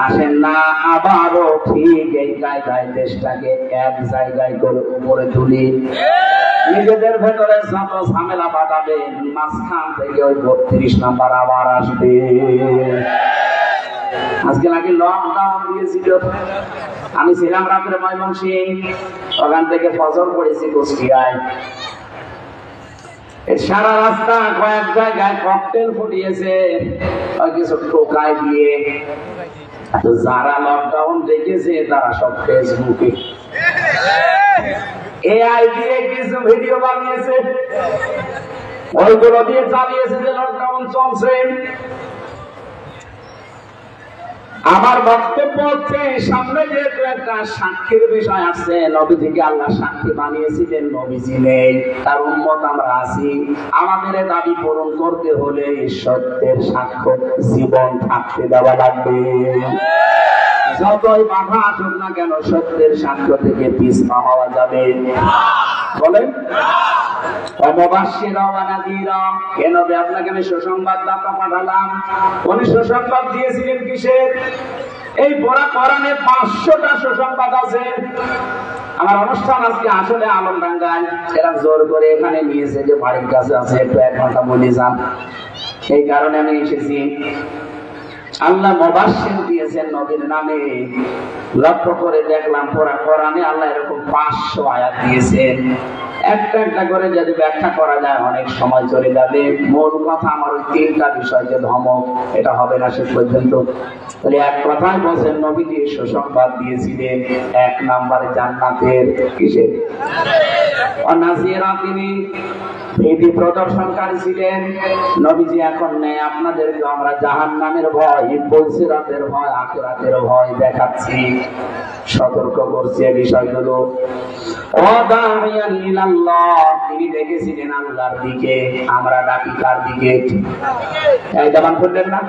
B: আসেন না আবারও ঠিক এই জায়গায় দেশটাকে এক জায়গায় করে উপরে তুলি। নিজেদের ভেতরে যত ঝামেলা পাঠাবেন, মাঝখান থেকে ওই 32 নাম্বার আবার আসবে। আজকে নাকি লকডাউন দিয়েছিল। আমি ছিলাম রাত্রে ময়মনসিংহ, ওখান থেকে ফজর পড়েছি কুষ্টিয়ায়। সারা রাস্তা কয়েক জায়গায় ককটেল ফুটিয়েছে কিছু টোকায় দিয়ে। যারা লকডাউন দেখেছে তারা সব ফেসবুকে এআই দিয়ে কিছু ভিডিও বানিয়েছে, ওইগুলো দিয়ে চালিয়েছে যে লকডাউন চলছে। আমার বক্তব্য হচ্ছে, সামনে যেহেতু একটা সাক্ষীর বিষয় আছে, নবীজিকে আল্লাহ সাক্ষী বানিয়েছিলেন, নবীজি নেই, তার উম্মত আমরা আছি। আমাদের দাবি পূরণ করতে হলে সত্যের সাক্ষ্য জীবন থাকতে দেওয়া লাগবে। যতই বাধা আসুক না কেন সত্যের সাক্ষ্য থেকে পিছপা হওয়া যাবে। বলেন আপনাকে আমি সুসংবাদ দাতা পাঠালাম। উনি সুসংবাদ দিয়েছিলেন কিসের? এই পড়া কোরআনে 500টা সুসংবাদ আছে। আমার অনুষ্ঠান আজকে আসলে আলমডাঙ্গায়, এরা জোর করে এখানে নিয়েছে যে বাড়ির কাছে আছে, একটু 1 ঘন্টা বলে যান। এই কারণে আমি এসেছি। আল্লাহ মুবাশশির দিয়েছেন নবীর নামে। লক্ষ্য করে দেখলাম পুরা কোরআনে আল্লাহ এরকম 500 আয়াত দিয়েছেন। একটা একটা করে যদি ব্যাখ্যা করা যায় অনেক সময় চলে যাবে। মূল কথা আমার ওই 3টা বিষয় যে ধমক, এটা হবে না শেষ পর্যন্ত। তাহলে এক কথায় বলছেন নবীজি সুসংবাদ দিয়েছিলেন 1 নম্বরে জান্নাতের কিসের অনাজিরা, তিনি ভীতি প্রদর্শনকারী ছিলেন। নবীজি এখন নেই, আপনাদেরকে আমরা জাহান্নামের ভয়, পুলসিরাতের ভয়, আখিরাতের ভয় দেখাচ্ছি, সতর্ক করছে বিষয়গুলো। তিনি ডেকেছিলেন আল্লাহর দিকে, আমরা ডাকি কার দিকে? এই দাবান করলেন না?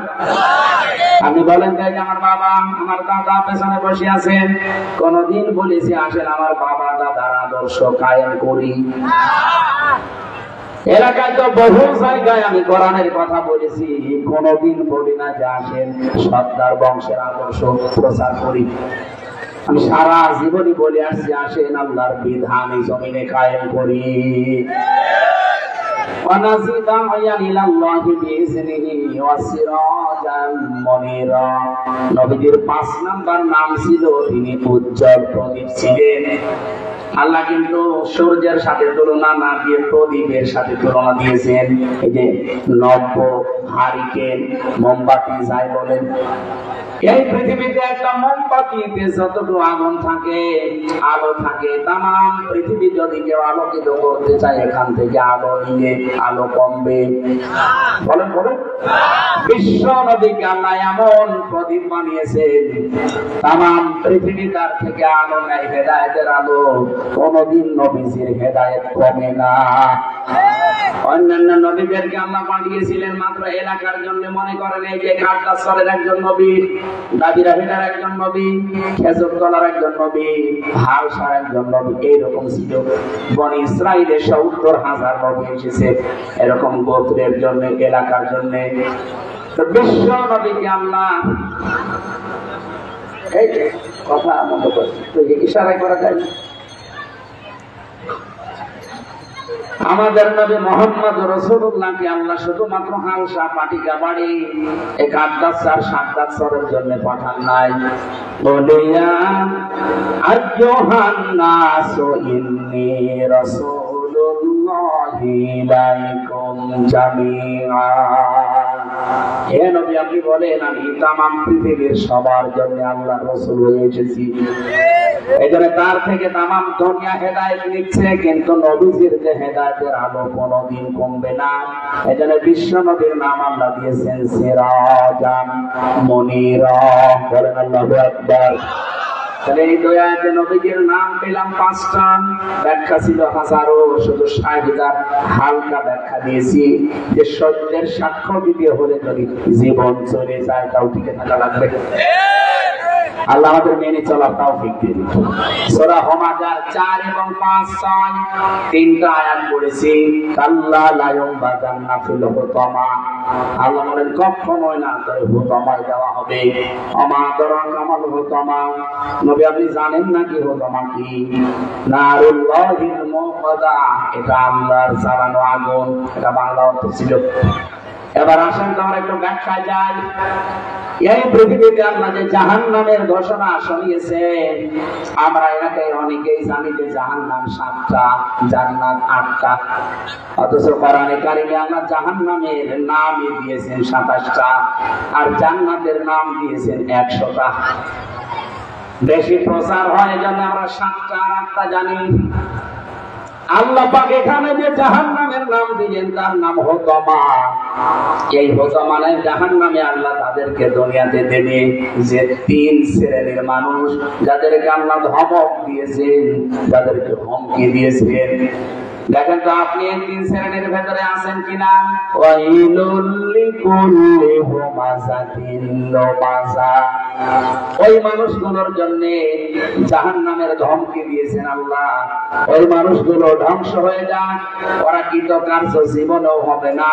B: আপনি বলেন যে আমার বাবা, আমার দাদা পেছনে বসে আছেন, কোনদিন বলেছি আসেন আমার বাবা দাদার আদর্শ কায়েম করি? এলাকায় তো বহু জায়গায় আমি কোরআনের কথা বলেছি, কোনদিন বলি না যে আসেন সর্দার বংশের আদর্শ প্রচার করি। আমি সারা জীবনই বলে আসছি আসেন আল্লাহর বিধান এই জমিনে কায়েম করি। নবীজির 5 নাম্বার নাম ছিল তিনি উজ্জ্বল প্রদীপ ছিলেন। আল্লাহ কিন্তু সূর্যের সাথে তুলনা না দিয়ে প্রদীপের সাথে তুলনা দিয়েছেন। এই যে নব্য, হারিকেন, মোমবাতি যাই বলেন, এই পৃথিবীতে একটা মোমবাতিতে যতটুকু আগুন থাকে, আলো থাকে, তামাম পৃথিবী যদি কেউ আলোকিত করতে চায় এখান থেকে আলো নিয়ে আলো কমবে। বলেন বলেন, বিশ্ব নদীকে আল্লাহ এমন প্রদীপ বানিয়েছেন, তামাম পৃথিবী তার থেকে আলো নেয়, হেদায়েতের আলো। কোনদিন নবীজির হেদায়েত কমে না। অন্যান্য নবীদেরকে আল্লাহ পাঠিয়েছিলেন মাত্র এলাকার জন্য। মনে করেন এই যে কাটলাসরের একজন নবী, দাবিরাহিনার একজন নবী, খেজুরতলার একজন নবী, হালসার একজন নবী, এইরকম ছিল। বনি ইসরাইলে 70,000 নবী এসেছে, এরকম গোত্রের জন্য, এলাকার জন্য। বিশ্ব নবীকে আল্লাহ এই কথা মতো করছে, ইশারা করা যায়। আমাদের নবী মুহাম্মদ রাসূলুল্লাহকে আল্লাহ শুধুমাত্র হালসা পাটিকা বাড়ি এক আদাসার সাদাসরের জন্য পাঠান নাই। বলিয়া আইয়ুহান নাসু ইন্নী রাসূলুল্লাহি ইলাইকুম জামিআ। হে নবী, আপনি বলেন আমি তামাম পৃথিবীর সবার জন্য আল্লাহর রাসূল হয়ে এসেছি। এজন্য তার থেকে তামাম দুনিয়া হেদায়েত নিচ্ছে, কিন্তু নবীজির যে হেদায়েতের আলো কোনোদিন কমবে না। এজন্য বিশ্ব নবীর নাম আল্লাহ দিয়েছেন সিরাজান মুনীরা। বলেন আল্লাহু আকবার। তাহলে এই দয়াতে নবীজির নাম পেলাম 5টা, ব্যাখ্যা ছিল হাজারো, শুধু শাহিদার হালকা ব্যাখ্যা দিয়েছি যে সত্যের সাক্ষ্য দিতে হলে যদি জীবন চলে যায় তাও টিকে থাকা লাগবে। আল্লাহ আমাদের মেনে চলার তৌফিক দিন। সূরা হুমাযার 4 এবং 5, 6 তিনটা আয়াত পড়েছি। কাল্লা লা ইউবাদান্না ফিল হুতামা। আল্লাহ বলেন কখনোই না করে হুতামায় দেওয়া হবে। আমা দরাকামাল হুতামা। নবী আপনি জানেন না কি হুতামা কি? নারুল্লাহিল মুকাদা। এটা আল্লাহর জ্বালানো আগুন। এটা বাংলা অর্থ ছিল। এবার আসেন তো আমরা একটু ব্যাখ্যায় যাই। এই পৃথিবীতে আল্লাহ যে জাহান্নামের ঘোষণা শুনিয়েছেন, আমরা এলাকায় অনেকেই জানি যে জাহান্নাম 7টা, জান্নাত 8টা। অথচ কোরআনে কারিমে আল্লাহ জাহান্নামের নামই দিয়েছেন 27টা, আর জান্নাতের নাম দিয়েছেন 100টা। বেশি প্রচার হয় এজন্য আমরা 7টা আর 8টা জানি। আল্লাহ পাক এখানে যে জাহান্নামের নাম দিলেন তার নাম হুতামা। এই হুতামানের জাহান্নামে আল্লাহ তাদেরকে দুনিয়াতে দেবে যে 3 শ্রেণীর মানুষ, যাদেরকে আল্লাহ ধমক দিয়েছেন, যাদেরকে হুমকি দিয়েছেন। দেখেন তো আপনি এই 3 শ্রেণীর ভেতরে আছেন কিনা? ওয়াইলুল লিকুল্লি হুমাযাতিন লুমাযা। ওই মানুষগুলোর জন্য জাহান্নামের ধমকি দিয়েছেন আল্লাহ। ওই মানুষগুলো ধ্বংস হয়ে যাক, ওরা কৃতকার্য জীবনেও হবে না,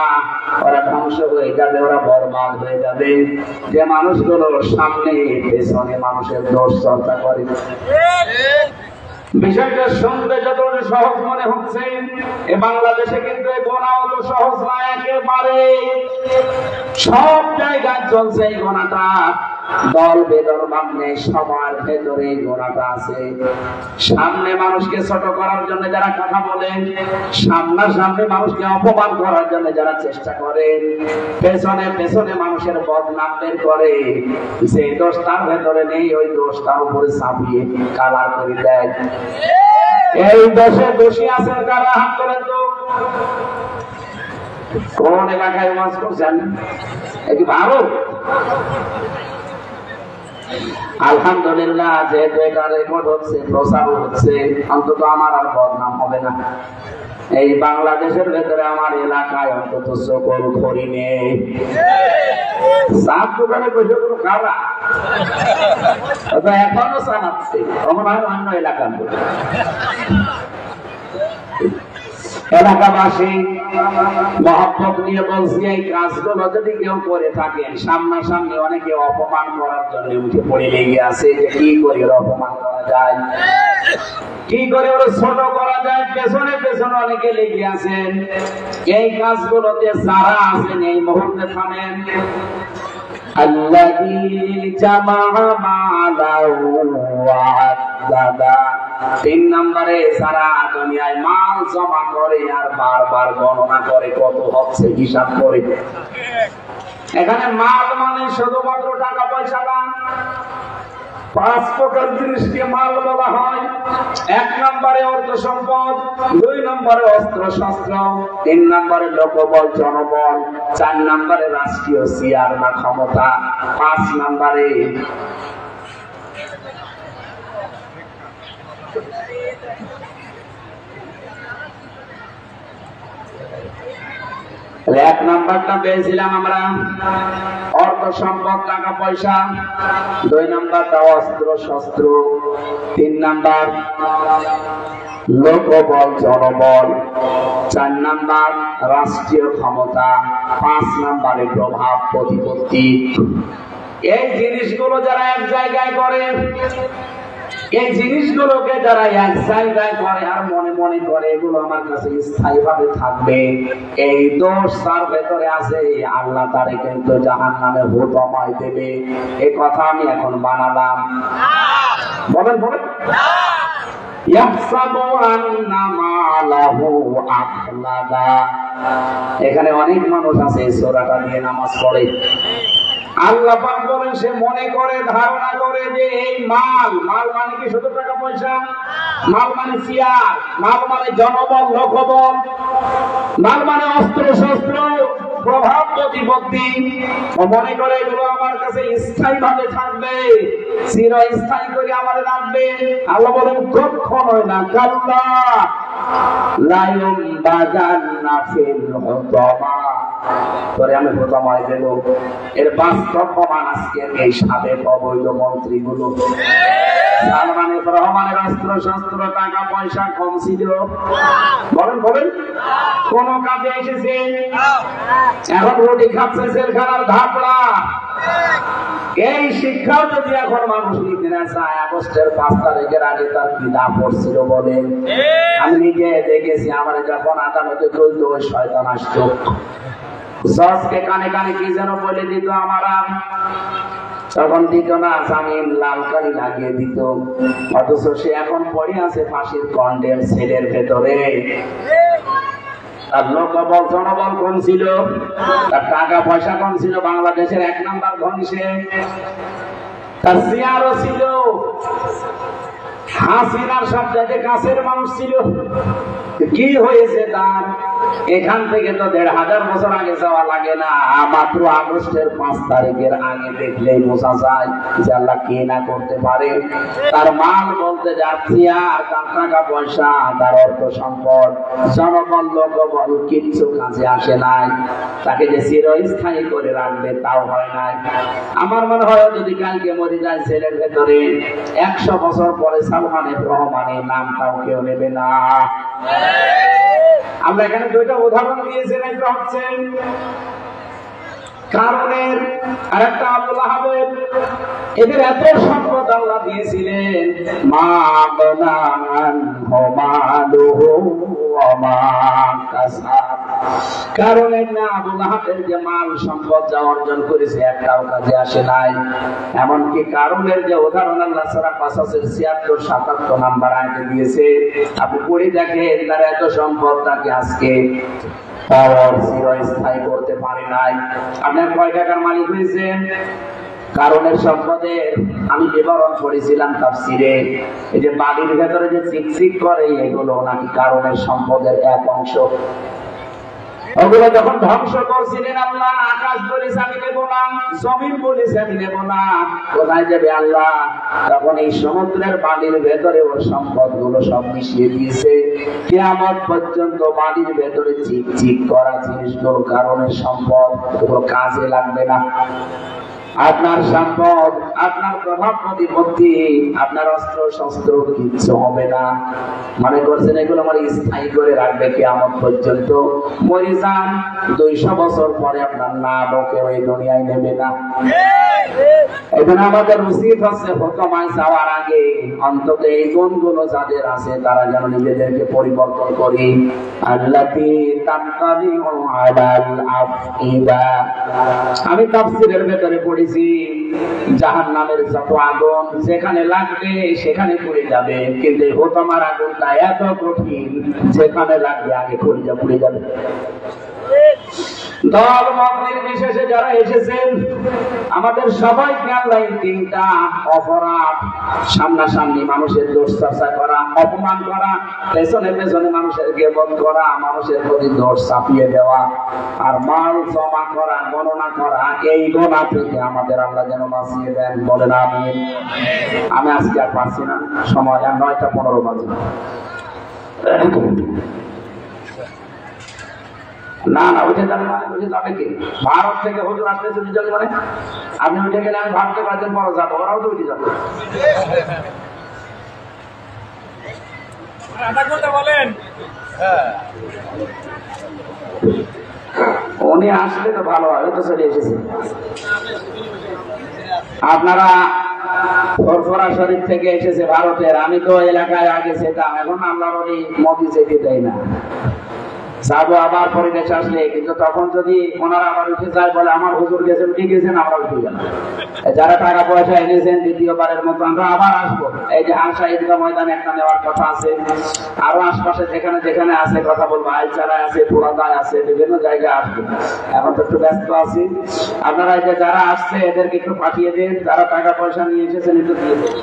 B: ওরা ধ্বংস হয়ে যাবে, ওরা বরবাদ হয়ে যাবে। যে মানুষগুলোর সামনে পেছনে মানুষের দোষ চর্চা করে। বিষয়টা শুনতে যতটা সহজ মনে হচ্ছে, এ বাংলাদেশে কিন্তু এই গোনা অত সহজ না একেবারে। সব জায়গায় চলছে এই গোনাটা। দল বেদল বামনে সবার ভেতরে এই গোনাটা আছে। সামনে মানুষকে ছোট করার জন্য যারা কথা বলেন, সামনাসামনি মানুষকে অপমান করার জন্য যারা চেষ্টা করে, পেছনে পেছনে মানুষের বদনাম বের করে, যে দোষ তার ভেতরে নেই ওই দোষ তার উপরে চাপিয়ে কালার করে দেয়। এই দোষে দোষী আছেন কারা? হাত করেন তো। কোন এলাকায় ওয়াজ করছেন? এটি ভারত। আলহামদুলিল্লাহ, যেহেতু এটা রেকর্ড হচ্ছে, প্রচার হচ্ছে, অন্তত আমার আর বদনাম হবে না। এই বাংলাদেশের ভেতরে আমার এলাকায় অন্তত সকল খড়ি নেই। চার দোকানে বসে কোনো খাওয়া এখনো চালাচ্ছে, অন্য এলাকার এলাকাবাসী মহব্বত নিয়ে বলছি, এই কাজগুলো যদি কেউ করে থাকেন, সামনাসামনি অনেকে অপমান করার জন্য উঠে পড়ে লেগে আছে যে কি করে ওর অপমান করা যায়, কি করে ওর ছোট করা যায়, পেছনে পেছনে অনেকে লেগে আছেন। এই কাজগুলোতে যারা আছেন এই মুহূর্তে থামেন। আল্লাযী জামা মালাহু ওয়া আদ্দাদা। 3 নম্বরে যারা দুনিয়ায় মাল জমা করে আর বারবার গণনা করে কত হচ্ছে হিসাব করে। এখানে মাল মানে শুধুমাত্র টাকা পয়সা না, 5 প্রকার জিনিসকে মাল বলা হয়। 1 নম্বরে অর্থ সম্পদ, 2 নম্বরে অস্ত্র শস্ত্র, 3 নম্বরে লোকবল জনবল, 4 নম্বরে রাষ্ট্রীয় চেয়ার বা ক্ষমতা, 5 নম্বরে এক নাম্বারটা পেয়েছিলাম আমরা অর্থ সম্পদ টাকা পয়সা, 2 নাম্বারটা অস্ত্র শস্ত্র, 3 নাম্বার লোকবল জনবল, 4 নাম্বার রাষ্ট্রীয় ক্ষমতা, 5 নাম্বারে প্রভাব প্রতিপত্তি। এই জিনিসগুলো যারা এক জায়গায় করে এই জিনিসগুলোকে যারা এক জায়গায় করে আর মনে মনে করে এগুলো আমার কাছে স্থায়ী ভাবে থাকবে, এই দোষ তার ভেতরে আছে, আল্লাহ তারে কিন্তু জাহান্নামে হুতমায় দেবে। এই কথা আমি এখন বানালাম। বলেন বলেন। এখানে অনেক মানুষ আছে সূরাটা দিয়ে নামাজ পড়ে, আল্লাহ পাক বলেন সে মনে করে ধারণা করে যে এই মাল মানে কি শুধু টাকা পয়সা? মাল মানে চেয়ার, মাল মানে জনবল লোকবল, মাল মানে অস্ত্র শস্ত্র প্রভাব প্রতিপত্তি। ও মনে করে এগুলো আমার কাছে স্থায়ী ভাবে থাকবে, চিরস্থায়ী করে আমার রাখবে। আল্লাহ বলেন কখনোই না, কাল্লা লায়ুম বাজান্না ফিল হুতামা, পরে আমি হুতামায় দেব। এর বাস্তব প্রমাণ আজকে এই সাবেক অবৈধ মন্ত্রীগুলো। সালমান এফ রহমানের অস্ত্র শস্ত্র টাকা পয়সা কম ছিল? বলেন বলেন। কোন কাজে এসেছে? এখন রুটি খাচ্ছে জেলখানার ধাপড়া। এই শিক্ষাও যদি এখন মানুষ নিতে না চায়, আগস্টের 5 তারিখের আগে তার কি দাম পড়ছিল বলেন? আমি নিজে দেখেছি, আমার যখন আদালতে চলতো ওই শয়তান আসতো, জজকে কানে কানে কি যেন বলে দিত, আমারা তখন দিত না, জামিন লাল কালি লাগিয়ে দিত। অথচ সে এখন পড়ে আছে ফাঁসির কন্ডেম সেলের ভেতরে। তার লোকবল জনবল কম ছিল, তার টাকা পয়সা কম ছিল, বাংলাদেশের 1 নাম্বার ধনী সে, তার চেয়ারও ছিল, হাসিনার সবচেয়ে কাছের মানুষ ছিল। কি হয়েছে তার? এখান থেকে তো 1500 বছর আগে যাওয়া লাগে না, মাত্র আগস্টের 5 তারিখের আগে দেখলেই বোঝা যায় যে আল্লাহ কে না করতে পারে। তার মাল বলতে যাচ্ছি আর তার টাকা পয়সা, তার অর্থ সম্পদ, জনবল লোকবল কিচ্ছু কাজে আসে নাই। তাকে যে চিরস্থায়ী করে রাখবে তাও হয় নাই। আমার মনে হয় যদি কালকে মরে যায় ছেলের ভেতরে, 100 বছর পরে সালমান এফ রহমানের নামটাও কেউ নেবে না। আমরা এখানে 2টা উদাহরণ দিয়েছেন, একটা হচ্ছে কারণের, আর একটা আবুল আহাবের। এদের এত সম্পদ আল্লাহ দিয়েছিলেন, মা বানান হমালুহু ওয়া মা কাসাব। কারণের না আবুল আহাবের যে মাল সম্পদ যা অর্জন করেছে একটাও কাজে আসে নাই। এমনকি কারণের যে উদাহরণ আল্লাহ সূরা কাসাসের 76-77 নাম্বার আয়াতে দিয়েছে, আপনি পড়ে দেখেন তার এত সম্পদ তাকে আজকে চিরস্থায়ী করতে পারে নাই। আপনার কয় টাকার মালিক হয়েছেন? কারণের সম্পদের আমি বিবরণ পড়েছিলাম তাফসিরে। এই যে বাড়ির ভেতরে যে চিকচিক করে, এগুলো নাকি কারণের সম্পদের এক অংশ। ওগুলো যখন ধ্বংস করছিলেন আল্লাহ, আকাশ বলেছে আমি নেব না, জমিন বলেছে আমি নেব না, কোথায় যাবে আল্লাহ? তখন এই সমুদ্রের বালির ভেতরে ওর সম্পদ গুলো সব মিশিয়ে দিয়েছে। কিয়ামত পর্যন্ত বালির ভেতরে চিকচিক করা জিনিসগুলো কারণের সম্পদ, ওগুলো কাজে লাগবে না। আপনার সম্পদ, আপনার প্রভাব প্রতিপত্তি, আপনার অস্ত্র শস্ত্র কিচ্ছু হবে না। মনে করছেন এগুলো আমার স্থায়ী করে রাখবে কিয়ামত পর্যন্ত? মরে যান, 200 বছর পরে আপনার নামও কেউ এই দুনিয়ায় নেবে না। এখন আমাদের উচিত হচ্ছে হুকুমায় যাওয়ার আগে অন্তত এই গুণগুলো যাদের আছে তারা যেন নিজেদেরকে পরিবর্তন করি। আল্লাতী তানতাদিউ আলাল আফইদা। আমি তাফসীরের ভেতরে পড়েছি জাহান্নামের যত আগুন যেখানে লাগবে সেখানে পুড়ে যাবে, কিন্তু হুকুমার আগুনটা এত কঠিন যেখানে লাগবে আগে কলিজা পুড়ে যাবে। দল মত নির্বিশেষে যারা এসেছেন, আমাদের সবাইকে আল্লাহ 3টা অপরাধ, সামনাসামনি মানুষের দোষ চর্চা করা, অপমান করা, পেছনে পেছনে মানুষের গীবত করা, মানুষের প্রতি দোষ চাপিয়ে দেওয়া, আর মাল জমা করা, গণনা করা, এই গোনা থেকে আমাদের আল্লাহ যেন বাঁচিয়ে দেন। বলেন আমিন। আমি আজকে আর পারছি না, সময় আর 9:15 বাজে। না না উঠে যাবে না, উঠে যাবে কি? ভারত থেকে হুজুর আসতেছে দুজন, মানে আপনি উঠে গেলে আমি ভাবতে পারছেন বড় যাবো, ওরাও তো উঠে যাবে। বলেন উনি আসলে তো ভালো হবে, তো চলে এসেছে। আপনারা ফরফরা শরীফ থেকে এসেছে ভারতের, আমি তো এলাকায় আগে যেতাম, এখন আল্লাহর ওলি মোদি যেতে দেয় না। যাবো আবার পরিবেশ আসলে, কিন্তু তখন যদি ওনারা আবার উঠে যায় বলে আমার হুজুর গেছেন, উঠে গেছেন, আমরা উঠে গেলাম। যারা টাকা পয়সা এনেছেন দ্বিতীয়বারের মতো আমরা আবার আসবো। এই যে আশা ঈদগাহ ময়দানে একটা নেওয়ার কথা আছে, আরো আশপাশে যেখানে যেখানে আছে কথা বলবো, আইচারায় আছে, পুরাদায় আছে, বিভিন্ন জায়গায় আসবো। এখন তো একটু ব্যস্ত আছি, আপনারা এই যে যারা আসছে এদেরকে একটু পাঠিয়ে দিন, যারা টাকা পয়সা নিয়ে এসেছেন একটু দিয়ে দিন।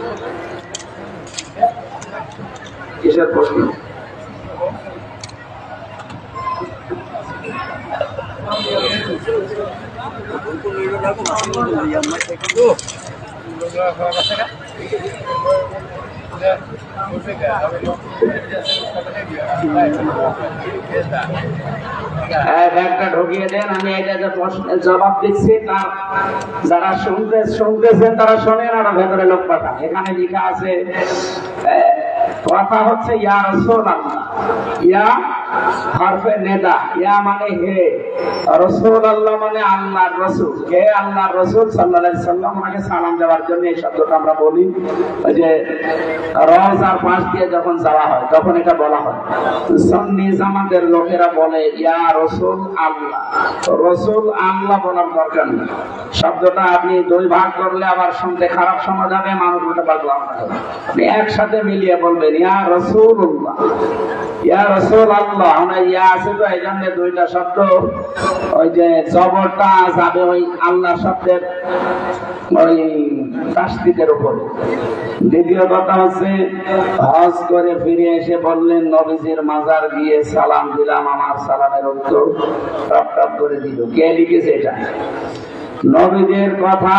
B: কিসের প্রশ্ন? ব্যাগটা ঢুকিয়ে দেন, আমি এটা যে প্রশ্নের জবাব দিচ্ছি তার যারা শুনতেছেন তারা শোনেন, আর ভেতরে লোক পাঠান। এখানে লেখা আছে, কথা হচ্ছে ইয়া রাসূলুল্লাহ, ইয়া হরফে নেদা, ইয়া মানে হে, রাসূলুল্লাহ মানে আল্লাহর রাসূল, হে আল্লাহর রাসূল সাল্লাল্লাহু আলাইহি সাল্লাম, ওনাকে সালাম দেওয়ার জন্য এই শব্দটা আমরা বলি। ওই যে রওজার পাশ দিয়ে যখন যাওয়া হয় তখন এটা বলা হয়। সুন্নি জামাতের লোকেরা বলে ইয়া রাসূল আল্লাহ, রাসূল আল্লাহ বলার দরকার নেই। শব্দটা আপনি দুই ভাগ করলে আবার শুনতে খারাপ শোনা যাবে, মানুষ ওটা বাদলাম না। আপনি একসাথে মিলিয়ে বলবেন ইয়া রাসূলুল্লাহ, ইয়া রাসূল আল্লাহ। আমরা ইয়া আছে তো এই জন্য দুইটা শব্দ, ওই যে জবরটা যাবে ওই আল্লাহ শব্দের ওই তাসদীদের উপরে। দ্বিতীয় কথা হচ্ছে, হজ করে ফিরে এসে বললেন নবীজির মাজার গিয়ে সালাম দিলাম, আমার সালামের উত্তর টপ টপ করে দিল। কে লিখেছে এটা? নবীদের কথা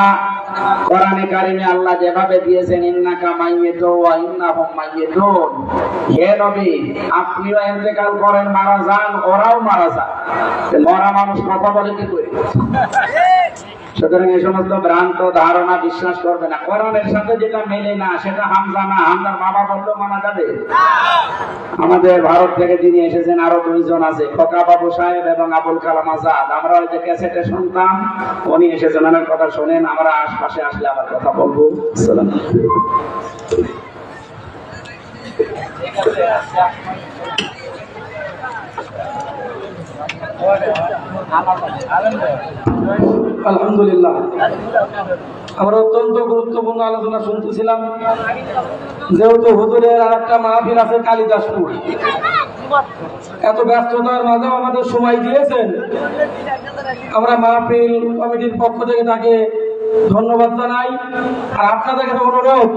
B: কোরআনে কারিমে আল্লাহ যেভাবে দিয়েছেন, ইন্নাকা মাইয়িতুন ওয়া ইন্নাহুম মাইয়িতুন, হে নবী আপনিও ইন্তেকাল করেন, মারা যান, ওরাও মারা যায়। মরা মানুষ কথা বলে কি করে? সুতরাং এই সমস্ত ভ্রান্ত ধারণা বিশ্বাস করবে না। কোরআনের সাথে যেটা মেলে না সেটা হামজা না, হামজার বাবা বললেও মানা যাবে। আমাদের ভারত থেকে যিনি এসেছেন আরো দুইজন আছে, খোকা বাবু সাহেব এবং আবুল কালাম আজাদ। আমরা ওই যে ক্যাসেটে শুনতাম, উনি এসেছেন, ওনার কথা শোনেন। আমরা আশপাশে আসলে আবার কথা বলবো। আসসালাম।
A: আলহামদুলিল্লাহ, আমরা অত্যন্ত গুরুত্বপূর্ণ আলোচনা শুনতেছিলাম। যেহেতু হুজুরের আর একটা মাহফিল আছে কালিদাসপুর, এত ব্যস্ততার মাঝেও আমাদের সময় দিয়েছেন। আমরা মাহফিল কমিটির পক্ষ থেকে তাকে ধন্যবাদ জানাই। আর আপনাদের কাছে অনুরোধ,